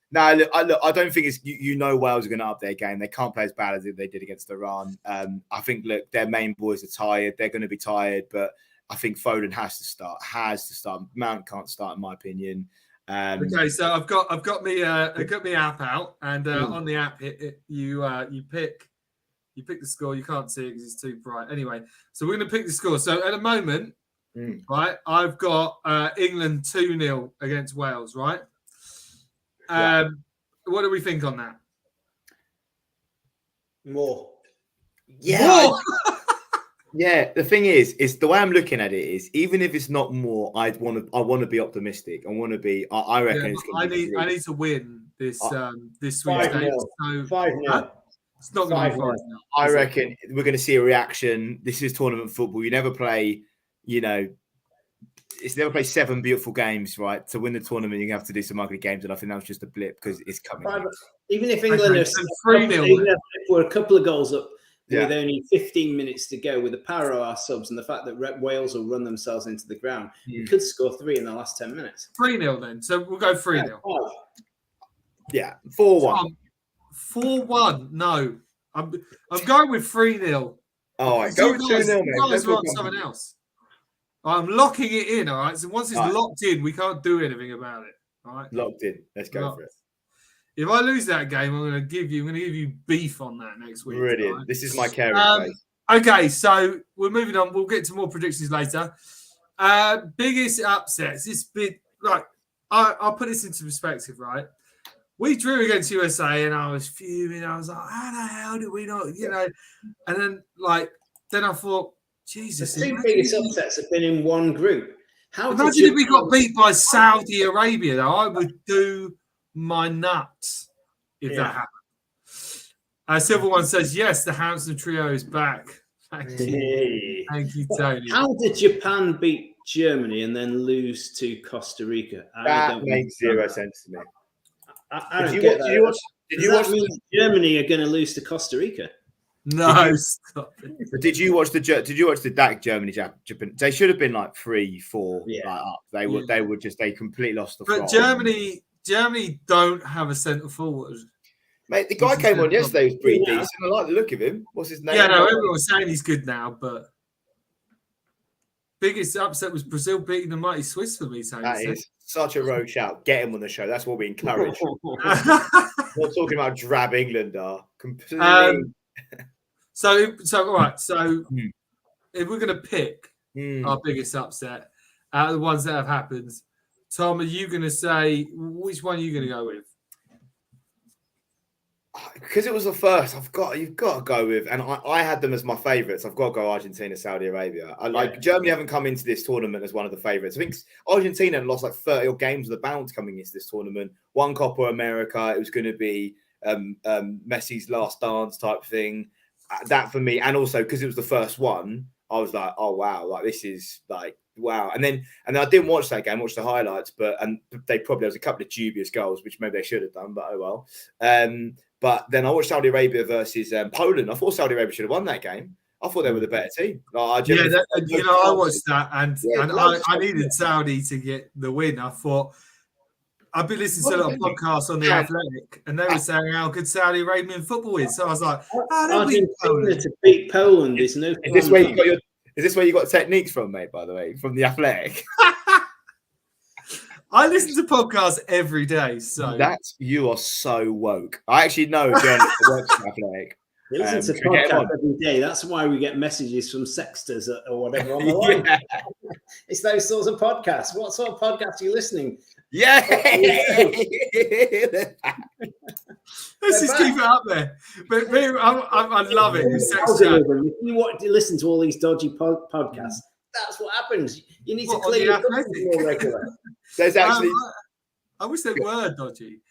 no, look, I don't think it's Wales are going to up their game. They can't play as bad as they did against Iran. I think their main boys are tired. They're going to be tired, but I think Foden has to start. Mount can't start, in my opinion. Okay, so I've got me app out, and on the app you pick the score. You can't see it because it's too bright. Anyway, so we're going to pick the score. So at the moment, right, I've got England 2-0 against Wales. Right. What do we think on that? More. Yeah. More? Yeah, the thing is the way I'm looking at it is, even if it's not more, I want to be optimistic. I want to be. I reckon it's going to be. I need to win this this week. 5-0. So 5-0. It's not going to be 5-0. I reckon we're going to see a reaction. This is tournament football. You never play. It's never play 7 beautiful games, right? To win the tournament, you're going to have to do some ugly games, and I think that was just a blip because it's coming. Even if England are 3-0, we're a couple of goals up. With only 15 minutes to go, with the power of our subs and the fact that Wales will run themselves into the ground, we could score 3 in the last 10 minutes. 3-0 then. So we'll go 3-0. Yeah, 4-1. 4-1. No, I'm going with 3-0. All right, go with 2-0, man. You guys want something else. I'm locking it in. All right. So once it's locked in, we can't do anything about it. All right. Locked in. Let's go for it. If I lose that game, I'm going to give you beef on that next week. Brilliant. Right? This is my caring face. Okay, so we're moving on. We'll get to more predictions later. Biggest upsets. This big, I'll put this into perspective, right? We drew against USA, and I was fuming. I was like, how the hell did we not, And then, then I thought, Jesus. The 2 biggest upsets have been in one group. Imagine if we got beat by Saudi Arabia, though. I would do my nuts if that happened. Silver One says, yes, the Hampson trio is back. Thank you. Thank you, Tony. How did Japan beat Germany and then lose to Costa Rica? That makes 0 sense to me. I don't get that. Did you watch Germany are going to lose to Costa Rica? No, stop it. Did you watch the DAC Germany Japan? They should have been 3-4 up. They completely lost the But Germany don't have a centre forward. Mate, the guy came on yesterday, was pretty decent. I like the look of him. What's his name? Yeah, no, everyone was saying he's good now, but biggest upset was Brazil beating the mighty Swiss for me. That is such a road shout. Get him on the show. That's what we encourage. We're talking about drab England are completely. So all right. So if we're going to pick our biggest upset out of the ones that have happened, Tom, are you going to say which one are you going to go with? Because it was the first, you've got to go with, and I had them as my favourites. I've got to go Argentina, Saudi Arabia. Germany haven't come into this tournament as one of the favourites. I think Argentina lost 30 games of the bounce coming into this tournament. One Copa America, it was going to be Messi's last dance type thing. That for me, and also because it was the first one, I was like, oh wow, this is wow. And then I didn't watch that game, watched the highlights, but there was a couple of dubious goals, which maybe they should have done, but oh well. But then I watched Saudi Arabia versus Poland. I thought Saudi Arabia should have won that game. I thought they were the better team. I watched that, and I needed Saudi to get the win. I thought I've been listening to a lot of podcasts on the Athletic, and they were saying how good Saudi Arabian football is. So I was like, Argentina to beat Poland is no. Is this where you got techniques from, mate? By the way, from the Athletic. I listen to podcasts every day, so you are so woke. I actually know a journalist that works for Athletic. He listens to podcasts every day. That's why we get messages from sexters or whatever on the line. It's those sorts of podcasts. What sort of podcast are you listening Yeah. Let's just keep it up there. But I love it. It's sex chat. If you want to listen to all these dodgy podcasts, that's what happens. You need to What, on clean the your cookies Athletic? more regular. There's actually I wish they were dodgy.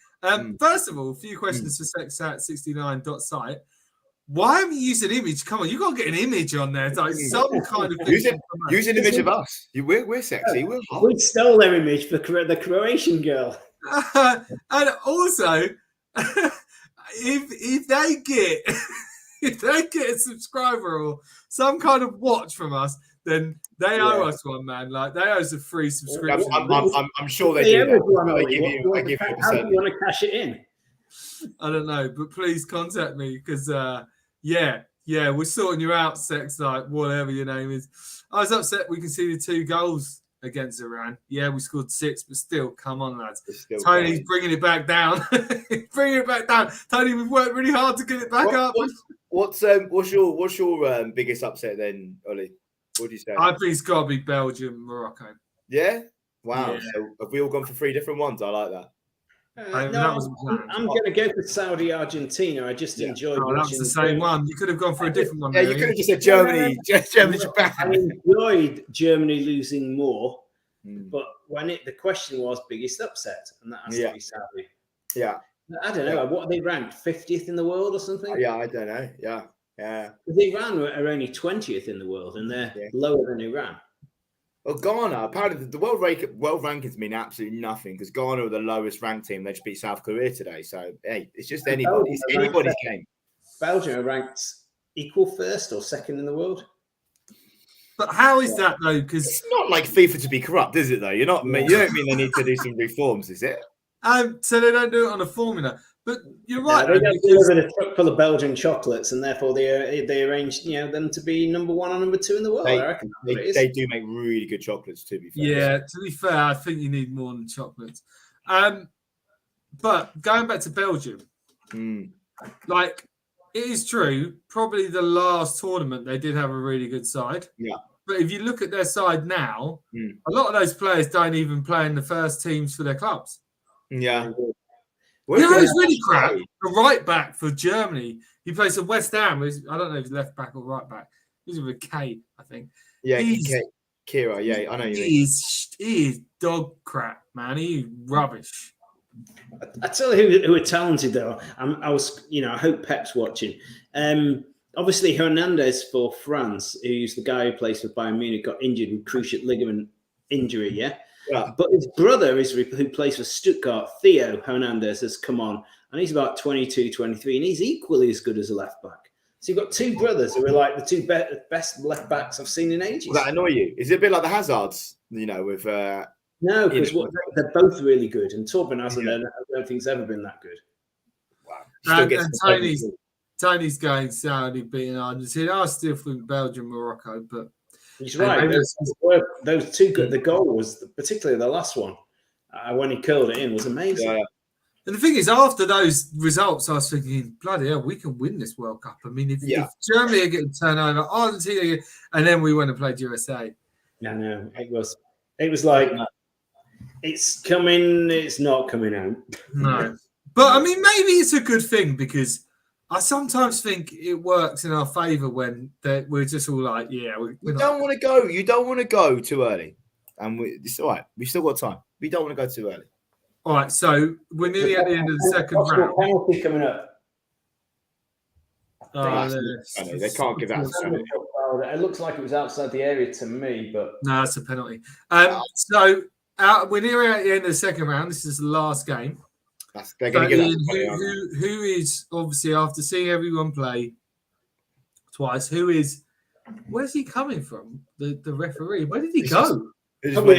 First of all, a few questions for sexat69.site. Why haven't you used an image? Come on, you got to get an image on there. It's like some kind of use an image of us. We're sexy. We're hot. We stole their image for the Croatian girl. And also, if they get a subscriber or some kind of watch from us, then they owe us one, man. Like they owe us a free subscription. I'm sure they do. I give you How do you want to cash it in? I don't know, but please contact me because yeah, we're sorting you out, sex like whatever your name is. I was upset we can see the 2 goals against Iran. Yeah, we scored 6, but still, come on, lads. Tony's bringing it back down. Bringing it back down. Tony, we've worked really hard to get it back up. What's your biggest upset then, Ollie? What do you say? I think it's got to be Belgium, Morocco. Yeah. Wow. Yeah. So have we all gone for 3 different ones? I like that. I'm going to go for Saudi Argentina. I just enjoyed. Oh, that was the same one. You could have gone for a different one. Yeah, you could have just said Germany. Germany, Japan. I enjoyed Germany losing more, but when the question was biggest upset, and that has to be Saudi. Yeah. I don't know. What are they ranked? 50th in the world or something? Yeah, I don't know. Yeah. Because Iran are only 20th in the world, and they're lower than Iran. Well, Ghana, apparently the world rankings mean absolutely nothing because Ghana are the lowest ranked team. They just beat South Korea today. So, hey, it's just anybody's game. Belgium are ranked equal first or second in the world. But how is that, though? Because it's not like FIFA to be corrupt, is it, though? You don't mean they need to do some reforms, is it? So they don't do it on a formula. But you're right. They don't deliver a truck full of Belgian chocolates, and therefore they arranged them to be number 1 or number 2 in the world. I reckon they do make really good chocolates, to be fair. Yeah, to be fair, I think you need more than chocolates. But going back to Belgium, like it is true. Probably the last tournament they did have a really good side. Yeah. But if you look at their side now, a lot of those players don't even play in the first teams for their clubs. Yeah. You know who's really crap? The right back for Germany. He plays for West Ham. I don't know if he's left back or right back. He's with a K, I think. Yeah, Kira. Yeah, I know you mean. He is dog crap, man. He's rubbish. I tell you who are talented though. I hope Pep's watching. Obviously, Hernandez for France, who's the guy who plays for Bayern Munich, got injured with cruciate ligament injury. Yeah. But his brother who plays for Stuttgart, Theo Hernandez, has come on, and he's about 22, 23, and he's equally as good as a left back. So you've got 2 brothers who are like the 2 best left backs I've seen in ages. Does that annoy you? Is it a bit like the Hazards, with... No, because they're both really good, and Torben Hazard, I don't think he's ever been that good. Wow. And Tony's going Saudi beating Argentina. I still think Belgium, Morocco, but... He's right. Those 2 good. The goal was, particularly the last one, when he curled it in, was amazing. Yeah. And the thing is, after those results, I was thinking, bloody hell, we can win this World Cup. I mean, if Germany are getting turned over, Argentina, and then we went and played USA. No, it was like, it's coming, it's not coming out. No. But, I mean, maybe it's a good thing because I sometimes think it works in our favour when we're just all like, we don't want to go. You don't want to go too early. And it's all right. We've still got time. We don't want to go too early. All right, so we're nearly at the end of the second round. Penalty coming up. They can't give that. It looks like it was outside the area to me, but no, it's a penalty. So we're nearly at the end of the second round. This is the last game. They're going to get who is obviously, after seeing everyone play twice, where's he coming from? The referee. Where did he go? Probably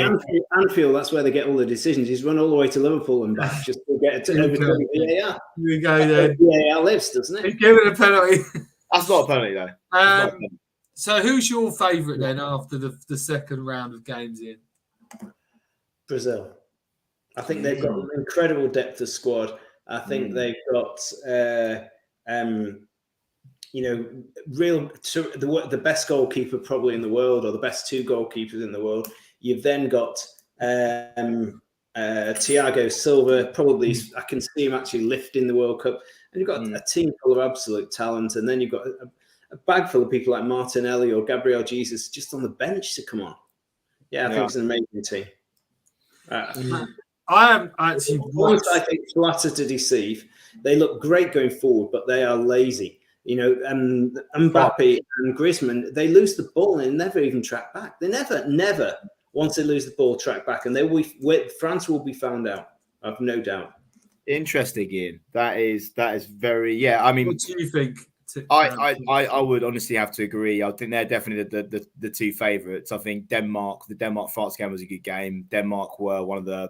Anfield. That's where they get all the decisions. He's run all the way to Liverpool and back just to get it to overturn the VAR. Here we go then. VAR lives, doesn't it? He's giving a penalty. That's not a penalty though. So who's your favourite then after the second round of games in? Brazil. I think they've got an incredible depth of squad. I think they've got, the best goalkeeper probably in the world, or the best 2 goalkeepers in the world. You've then got Thiago Silva, probably, I can see him actually lifting the World Cup. And you've got a team full of absolute talent. And then you've got a bag full of people like Martinelli or Gabriel Jesus just on the bench to come on. Yeah, I think it's an amazing team. I am actually. I think flatter to deceive. They look great going forward, but they are lazy. And Mbappe and Griezmann, they lose the ball and they never even track back. They never, once they lose the ball, track back. And France will be found out. I've no doubt. Interesting, Ian. That is very, I mean, what do you think? I would honestly have to agree. I think they're definitely the two favourites. I think the Denmark-France game was a good game. Denmark were one of the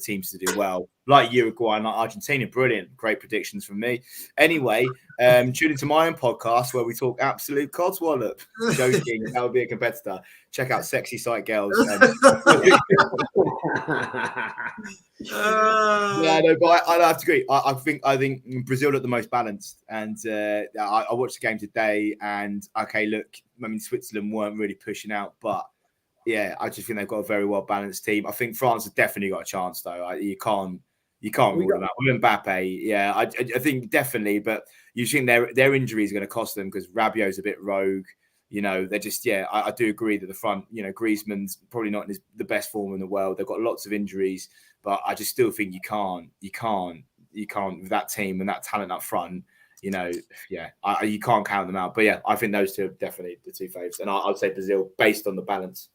teams to do well, like Uruguay and like Argentina. Brilliant, great predictions from me. Anyway, tune into my own podcast where we talk absolute codswallop. Joking, that would be a competitor. Check out Sexy Sight Girls. Yeah, no, but I have to agree. I think Brazil look the most balanced, and I watched the game today. And okay, look, I mean Switzerland weren't really pushing out, but yeah, I just think they've got a very well balanced team. I think France have definitely got a chance, though. You can't rule them out. With Mbappe, yeah, I think definitely, but you think their injury is going to cost them because Rabiot's a bit rogue. They're just, I do agree that the front, Griezmann's probably not in the best form in the world. They've got lots of injuries, but I just still think you can't with that team and that talent up front, you can't count them out. But yeah, I think those two are definitely the two faves. And I'd say Brazil based on the balance.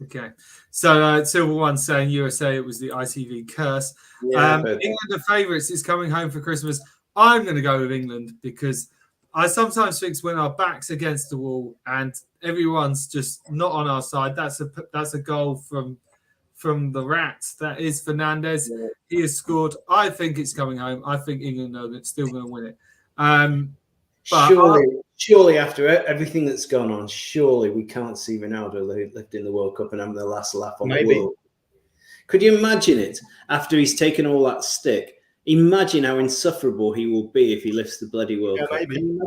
Okay. So Silver One saying USA, it was the ITV curse. England are favourites is coming home for Christmas. I'm going to go with England because I sometimes think when our back's against the wall and everyone's just not on our side, that's a goal from the Rats. That is Fernandez. Yeah. He has scored. I think it's coming home. I think England are still going to win it. Surely after everything that's gone on, surely we can't see Ronaldo lifting the World Cup and having the last laugh on the world. Could you imagine it after he's taken all that stick? Imagine how insufferable he will be if he lifts the bloody World Cup. Maybe.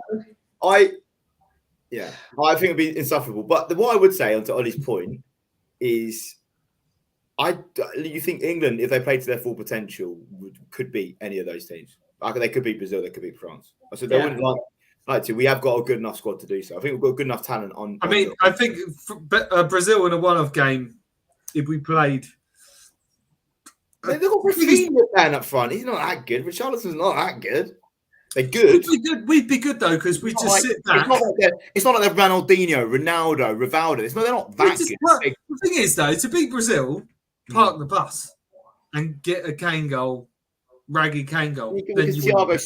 I think it'd be insufferable. But what I would say onto Ollie's point is, you think England, if they played to their full potential, could beat any of those teams. Like they could beat Brazil, they could beat France. So they wouldn't like to. We have got a good enough squad to do so. I think we've got good enough talent on. I think Brazil in a one-off game, if we played. They've got Rafinha playing up front. He's not that good. Richarlison's not that good. They're good. We'd be good though because we just sit back. It's not like they're Ronaldinho, Ronaldo, Rivaldo. They're not that good. The thing is though, to beat Brazil, park the bus and get a Kane goal, raggy Kane goal. Thiago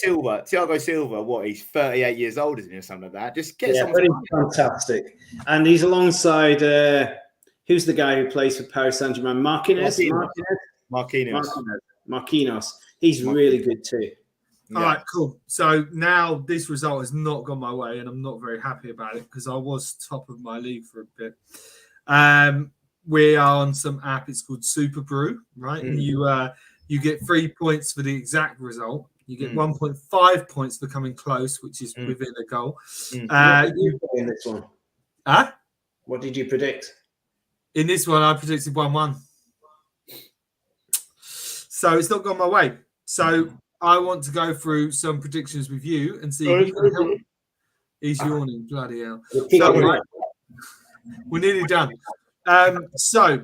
Silva, what, he's 38 years old, isn't he, or something like that? Just get someone. Fantastic. And he's alongside, who's the guy who plays for Paris Saint-Germain? Marquinhos. He's really good too. All right, cool. So now this result has not gone my way, and I'm not very happy about it because I was top of my league for a bit. We are on some app. It's called Super Brew, right? And you get 3 points for the exact result. You get 1.5 points for coming close, which is within a goal. What did you in this one? What did you predict? In this one, I predicted 1-1. So it's not gone my way. So I want to go through some predictions with you and see if you can help. He's yawning, bloody hell. So, we're nearly done. So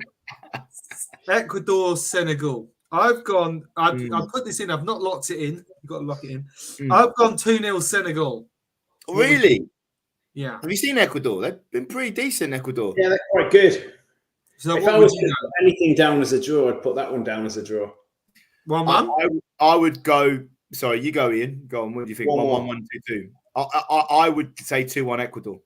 Ecuador, Senegal. I put this in. I've not locked it in. You've got to lock it in. I've gone 2-0 Senegal. Really? Yeah. Have you seen Ecuador? They've been pretty decent, Ecuador. Yeah, they're quite good. So if I was to put anything down as a draw, I'd put that one down as a draw. 1-1? I would go. Sorry, you go, Ian. Go on. What do you think? 1-1, 1-2-2. I would say 2-1 Ecuador.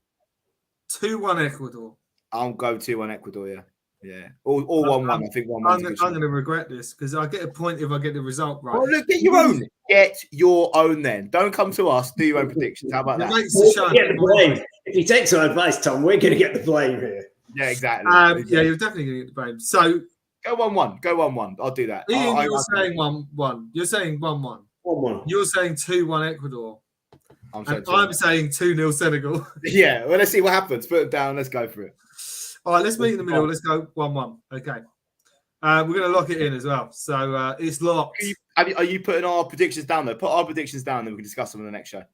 2-1 Ecuador. I'll go 2-1 Ecuador. Yeah. Or 1-1. I think 1-1. I'm going to regret this because I get a point if I get the result right. Well, look, get your own. Get your own. Then don't come to us. Do your own predictions. How about that? Get the blame. If you take some advice, Tom, we're going to get the blame here. Yeah, exactly. Yeah, you're definitely going to get the blame. So. Go 1-1. Go 1-1. I'll do that. Ian, you're saying 1-1. You're saying 1-1. 1-1. You're saying 2-1 Ecuador. I'm saying 2-0 Senegal. Yeah, well, let's see what happens. Put it down. Let's go for it. All right, let's meet in the middle. Let's go 1-1. Okay. We're going to lock it in as well. So it's locked. Are you putting our predictions down, though? Put our predictions down, then we can discuss them on the next show.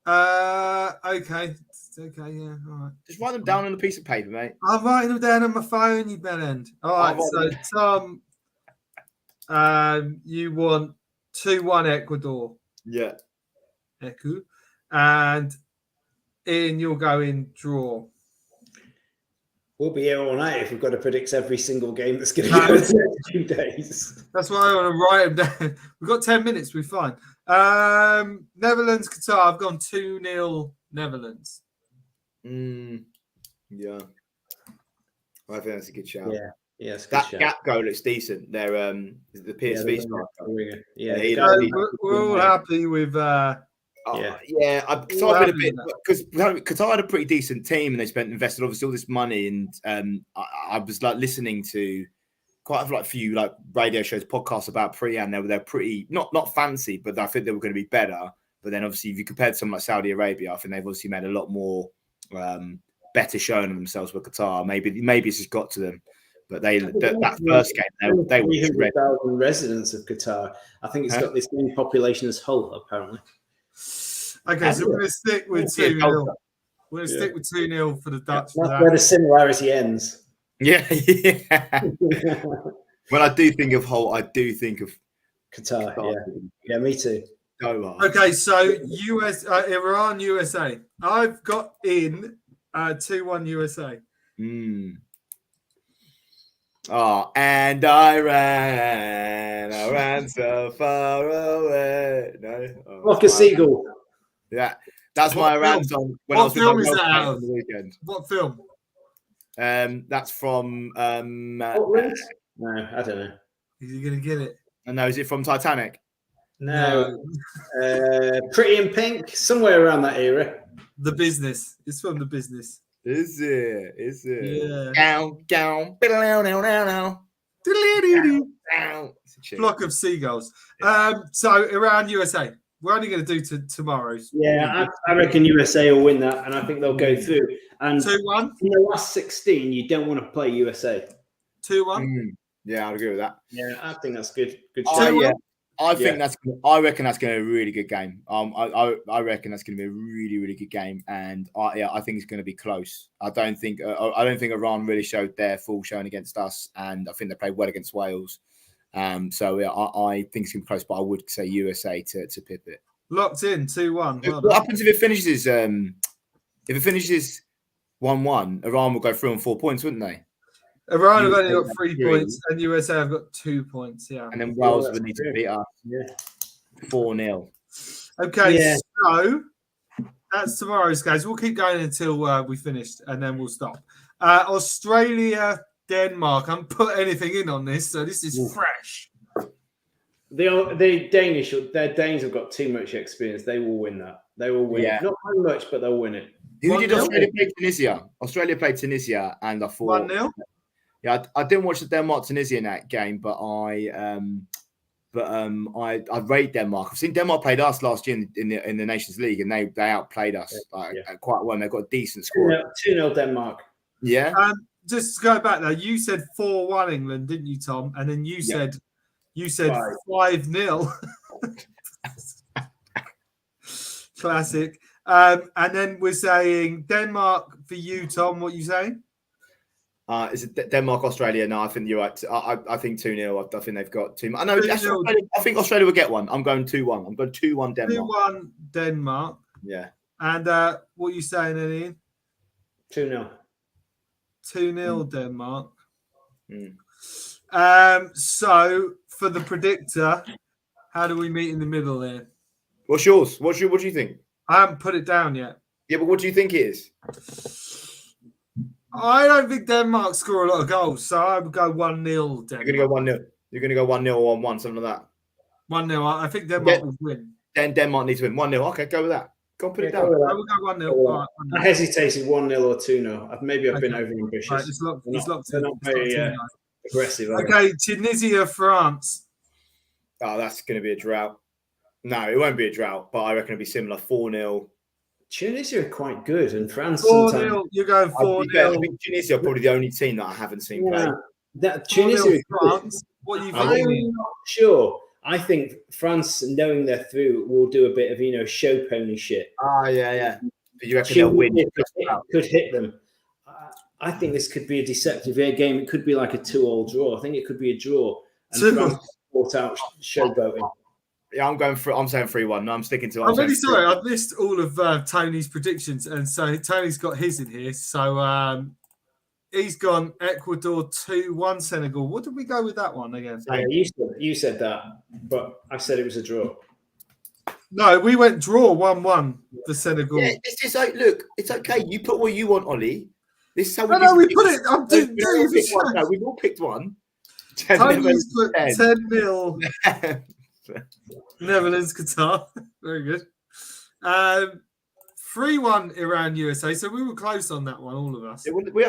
Okay. Okay, yeah. All right. Just write them down on a piece of paper, mate. I'm writing them down on my phone, you bellend. All right, so Tom, you want 2-1 Ecuador. Yeah. Ecu. And Ian, you'll go in draw. We'll be here all night if we've got to predict every single game that's going to go in the next few days. That's why I want to write them down. We've got 10 minutes, we're fine. Netherlands, Qatar, I've gone 2-0 Netherlands. Yeah. I think that's a good shout. Yeah. Yeah, that gap goal looks decent. They're the PSV striker. Yeah, we're all happy with. Qatar been a bit because Qatar had a pretty decent team and they invested obviously all this money and I was like listening to quite a few like radio shows, podcasts about Pre-An. They're pretty not fancy, but I think they were going to be better. But then obviously if you compared to someone like Saudi Arabia, I think they've obviously made a lot more better showing of themselves with Qatar. Maybe it's just got to them. But that first game, they were 300,000 residents of Qatar. I think it's got the same population as Hull, apparently. Okay, so we're going to stick with 2-0. We're going to stick with 2-0 for the Dutch. That's where the similarity ends. Yeah. When I do think of Hull, I do think of Qatar. Yeah, me too. Okay, so Iran, USA. I've got in 2-1 USA. Oh, and I ran so far away. No, like a seagull. Yeah, that's my ran song when I was with my girlfriend on the weekend. What film? That's from. No, I don't know. Is he gonna get it? No, is it from Titanic? No. Pretty in Pink, somewhere around that era. The Business. It's from The Business. Is it? Yeah. Down. Flock of seagulls. So Iran, USA. We're only going to do tomorrow's. Yeah, I reckon USA will win that, and I think they'll go through. And 2-1. In the last 16, you don't want to play USA. 2-1. Yeah, I'd agree with that. Yeah, I think that's good. Good. I reckon that's going to be a really good game. I reckon that's going to be a really, really good game, and I think it's going to be close. I don't think Iran really showed their full showing against us, and I think they played well against Wales. I think it's going to be close, but I would say USA to pip it. Locked in 2-1. What happens if it finishes? If it finishes 1-1, Iran will go through on 4 points, wouldn't they? Iran have only got 3 points, and USA have got 2 points. Yeah, and then Wales would need to beat us. 4-0. Okay, so that's tomorrow's, guys. We'll keep going until we finished, and then we'll stop. Australia, Denmark. I haven't put anything in on this, so this is fresh. The Danes have got too much experience. They will win that. They will win. Not very much, but they'll win it. Who did Australia play Tunisia? Australia played Tunisia, and I thought 1-0. Yeah, I didn't watch the Denmark-Tunisia in that game, but I rate Denmark. I've seen Denmark played us last year in the Nations League, and they outplayed us quite well. They've got a decent score. 2-0 Denmark. Yeah. Just to go back there, you said 4-1 England, didn't you, Tom? And then you said 5-0. Classic. And then we're saying Denmark for you, Tom. What are you saying? Is it Denmark, Australia? No, I think you're right. I think 2-0. I think they've got too much. I think Australia will get one. I'm going 2-1. I'm going 2-1 Denmark. 2-1 Denmark. Yeah. And what are you saying, Ian? 2-0. 2-0 Denmark. So for the predictor, how do we meet in the middle there? What's yours? What do you think? I haven't put it down yet. Yeah, but what do you think it is? I don't think Denmark score a lot of goals, so I would go 1-0 Denmark. You're going to go 1-0. You're going to go 1-0 or 1-1, something like that. 1-0. I think Denmark will win. Then Denmark needs to win 1-0. Okay, go with that. Go and put it down. I will go 1-0. I hesitated 1-0 or 2-0. Maybe I've been over ambitious. Right, it's locked in. Not very aggressive. Okay, Tunisia, France. Oh, that's going to be a drought. No, it won't be a drought, but I reckon it'll be similar. 4-0. Tunisia are quite good, and France 4-0. You're going 4-0. I think Tunisia are probably the only team that I haven't seen play. That 4-0 Tunisia is France. What are you I'm thinking? not sure. I think France, knowing they're through, will do a bit of show pony shit. Yeah. But you reckon they'll win? Could hit them. I think this could be a deceptive game. It could be like a 2-2 draw. I think it could be a draw. And France brought out showboating. Yeah, I'm saying 3-1. No, I'm sticking to. I'm really sorry. I've missed all of Tony's predictions, and so Tony's got his in here. So he's gone Ecuador 2-1 Senegal. What did we go with that one again? Yeah, you said that, but I said it was a draw. No, we went draw 1-1 for Senegal. Yeah, it's just like, look, it's okay. You put what you want, Ollie. This is how we put it. I'm doing we've all picked one. Tony's put 10-0. Netherlands, Qatar. Very good. 3-1 Iran, USA. So we were close on that one, all of us.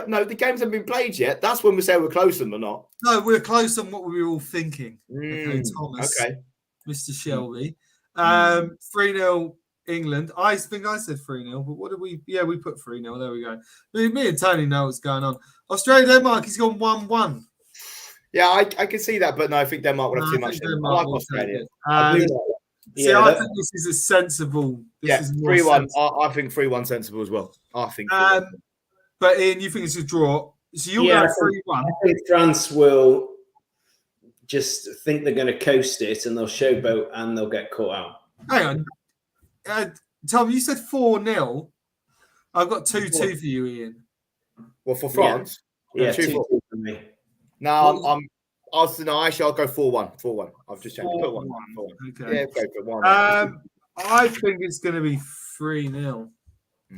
No, the games haven't been played yet. That's when we say we're close on them or not. No, we're close on what we were all thinking. Okay, Thomas. Okay. Mr. Shelby. 3-0 England. I think I said 3-0, but what did we? Yeah, we put 3-0. There we go. Me and Tony know what's going on. Australia, Denmark, he's gone 1-1 Yeah, I can see that, but no, I think Denmark will have too much. I like Australia. I think this is a sensible. This is 3-1. I think 3-1 sensible as well. I think. But Ian, you think it's a draw? So you'll go 3-1. I think France will just think they're going to coast it, and they'll showboat, and they'll get caught out. Hang on, Tom, you said 4-0. I've got 2-2 for you, Ian. Well, for France, yeah, 2-2 for me. No, I'll go 4-1. 4-1. I've just changed. 4-1. Okay. Yeah, go for 1. I think it's going to be 3-0.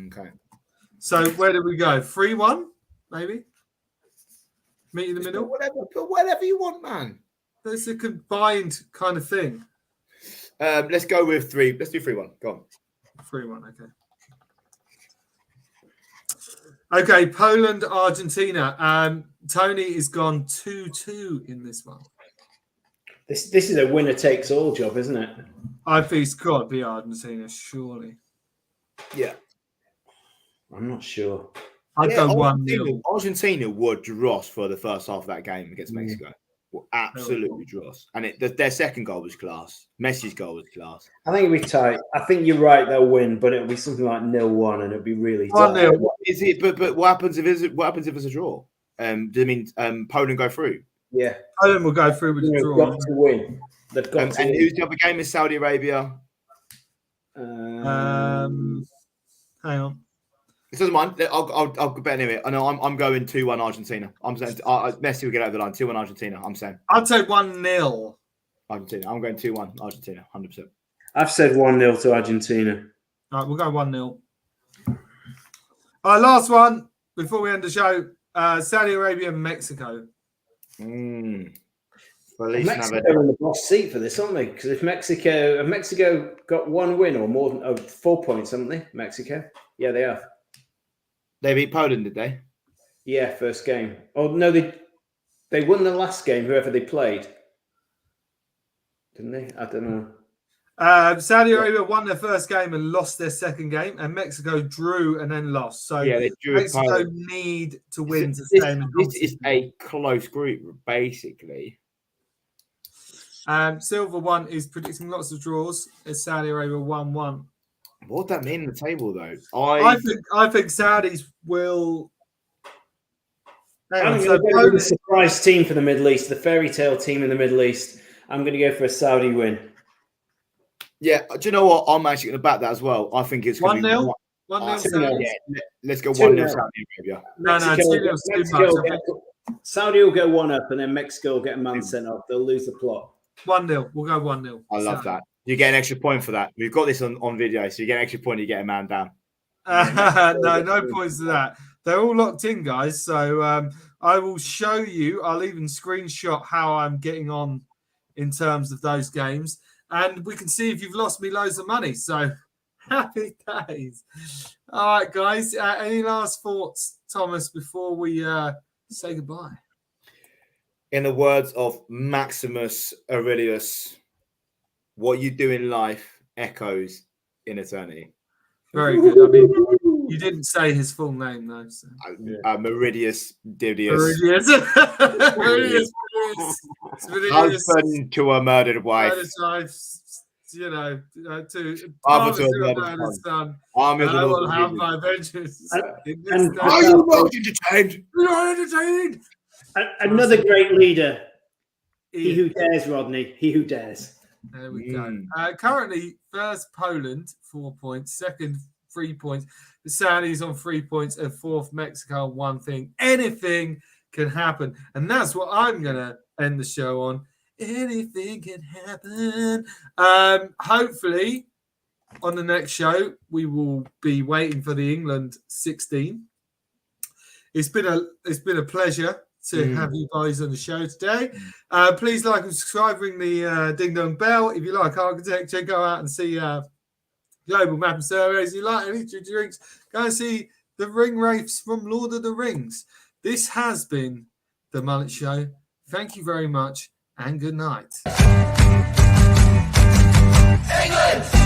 Okay. So where do we go? 3-1, maybe. Meet in the middle. Put whatever you want, man. It's a combined kind of thing. Let's go with 3. Let's do 3-1. Go on. 3-1. Okay. Okay, Poland, Argentina. Tony has gone 2-2 in this one. This is a winner takes all job, isn't it? I think it's got to be Argentina, surely. Yeah. I'm not sure. I'd go 1-0. Argentina would dross for the first half of that game against Mexico. Will absolutely dross. And their second goal was class. Messi's goal was class. I think it'll be tight. I think you're right, they'll win, but it'll be something like 0-1 and it'll be really tight. 1-0. Is it? But what happens if it's a draw? Do you mean Poland go through? Yeah. Poland will go through with the draw. They've got to win. They've got to and win. who's the other game? Is Saudi Arabia? Hang on. It doesn't mind. I'll bet anyway. I know I'm going 2-1 Argentina. I'm saying Messi will get over the line. 2-1 Argentina. I'm saying. I'll take 1-0 Argentina. I'm going 2-1 Argentina. 100%. I've said 1-0 to Argentina. All right, we'll go 1-0. All right, last one before we end the show. Saudi Arabia and Mexico. Mexico are in the boss seat for this, aren't they? Because if Mexico got one win or more than 4 points, haven't they? Mexico. Yeah, they have. They beat Poland, did they? Yeah, first game. Oh no, they won the last game. Whoever they played, didn't they? I don't know. Saudi Arabia won their first game and lost their second game, and Mexico drew and then lost. So yeah, they drew Mexico need to win to stay in the This is a close group, basically. Silver one is predicting lots of draws. It's Saudi Arabia 1-1. What does that mean in the table, though? I think Saudis will. I'm going to go with the surprise team for the Middle East, the fairy tale team in the Middle East. I'm going to go for a Saudi win. Yeah, do you know what? I'm actually going to back that as well. I think it's going to be 1-0. Yeah, let's go 1-0 Saudi Arabia. No, 2-0 too much. Saudi will go one up, and then Mexico will get a man sent off. They'll lose the plot. 1-0. We'll go 1-0. I love that. You get an extra point for that. We've got this on video, so you get an extra point. You get a man down. No points to that. They're all locked in, guys. So I will show you. I'll even screenshot how I'm getting on in terms of those games, and we can see if you've lost me loads of money. So happy days. All right, guys. Any last thoughts, Thomas, before we say goodbye? In the words of Maximus Aurelius, what you do in life echoes in eternity. Very good. I mean, You didn't say his full name though. So. Meridius Didius. Meridius. Husband to a murdered wife. You know, to Father to a murdered murdered son. Army of the I will Lord. have my vengeance. And- Are you not entertained? You're not entertained. Another great leader. He who dares, Rodney. He who dares. There we go. Currently, first Poland, 4 points. Second, 3 points. The Saudis on 3 points. And fourth, Mexico on 1 thing. Anything can happen. And that's what I'm going to end the show on. Anything can happen. Hopefully, on the next show, we will be waiting for the England 16. It's been a pleasure to have you guys on the show today. Please like and subscribe, ring the ding dong bell. If you like architecture, go out and see Global Mapping Surveys. If you like any drinks, go and see the ring wraiths from Lord of the Rings. This has been the Mullet Show. Thank you very much and good night. England!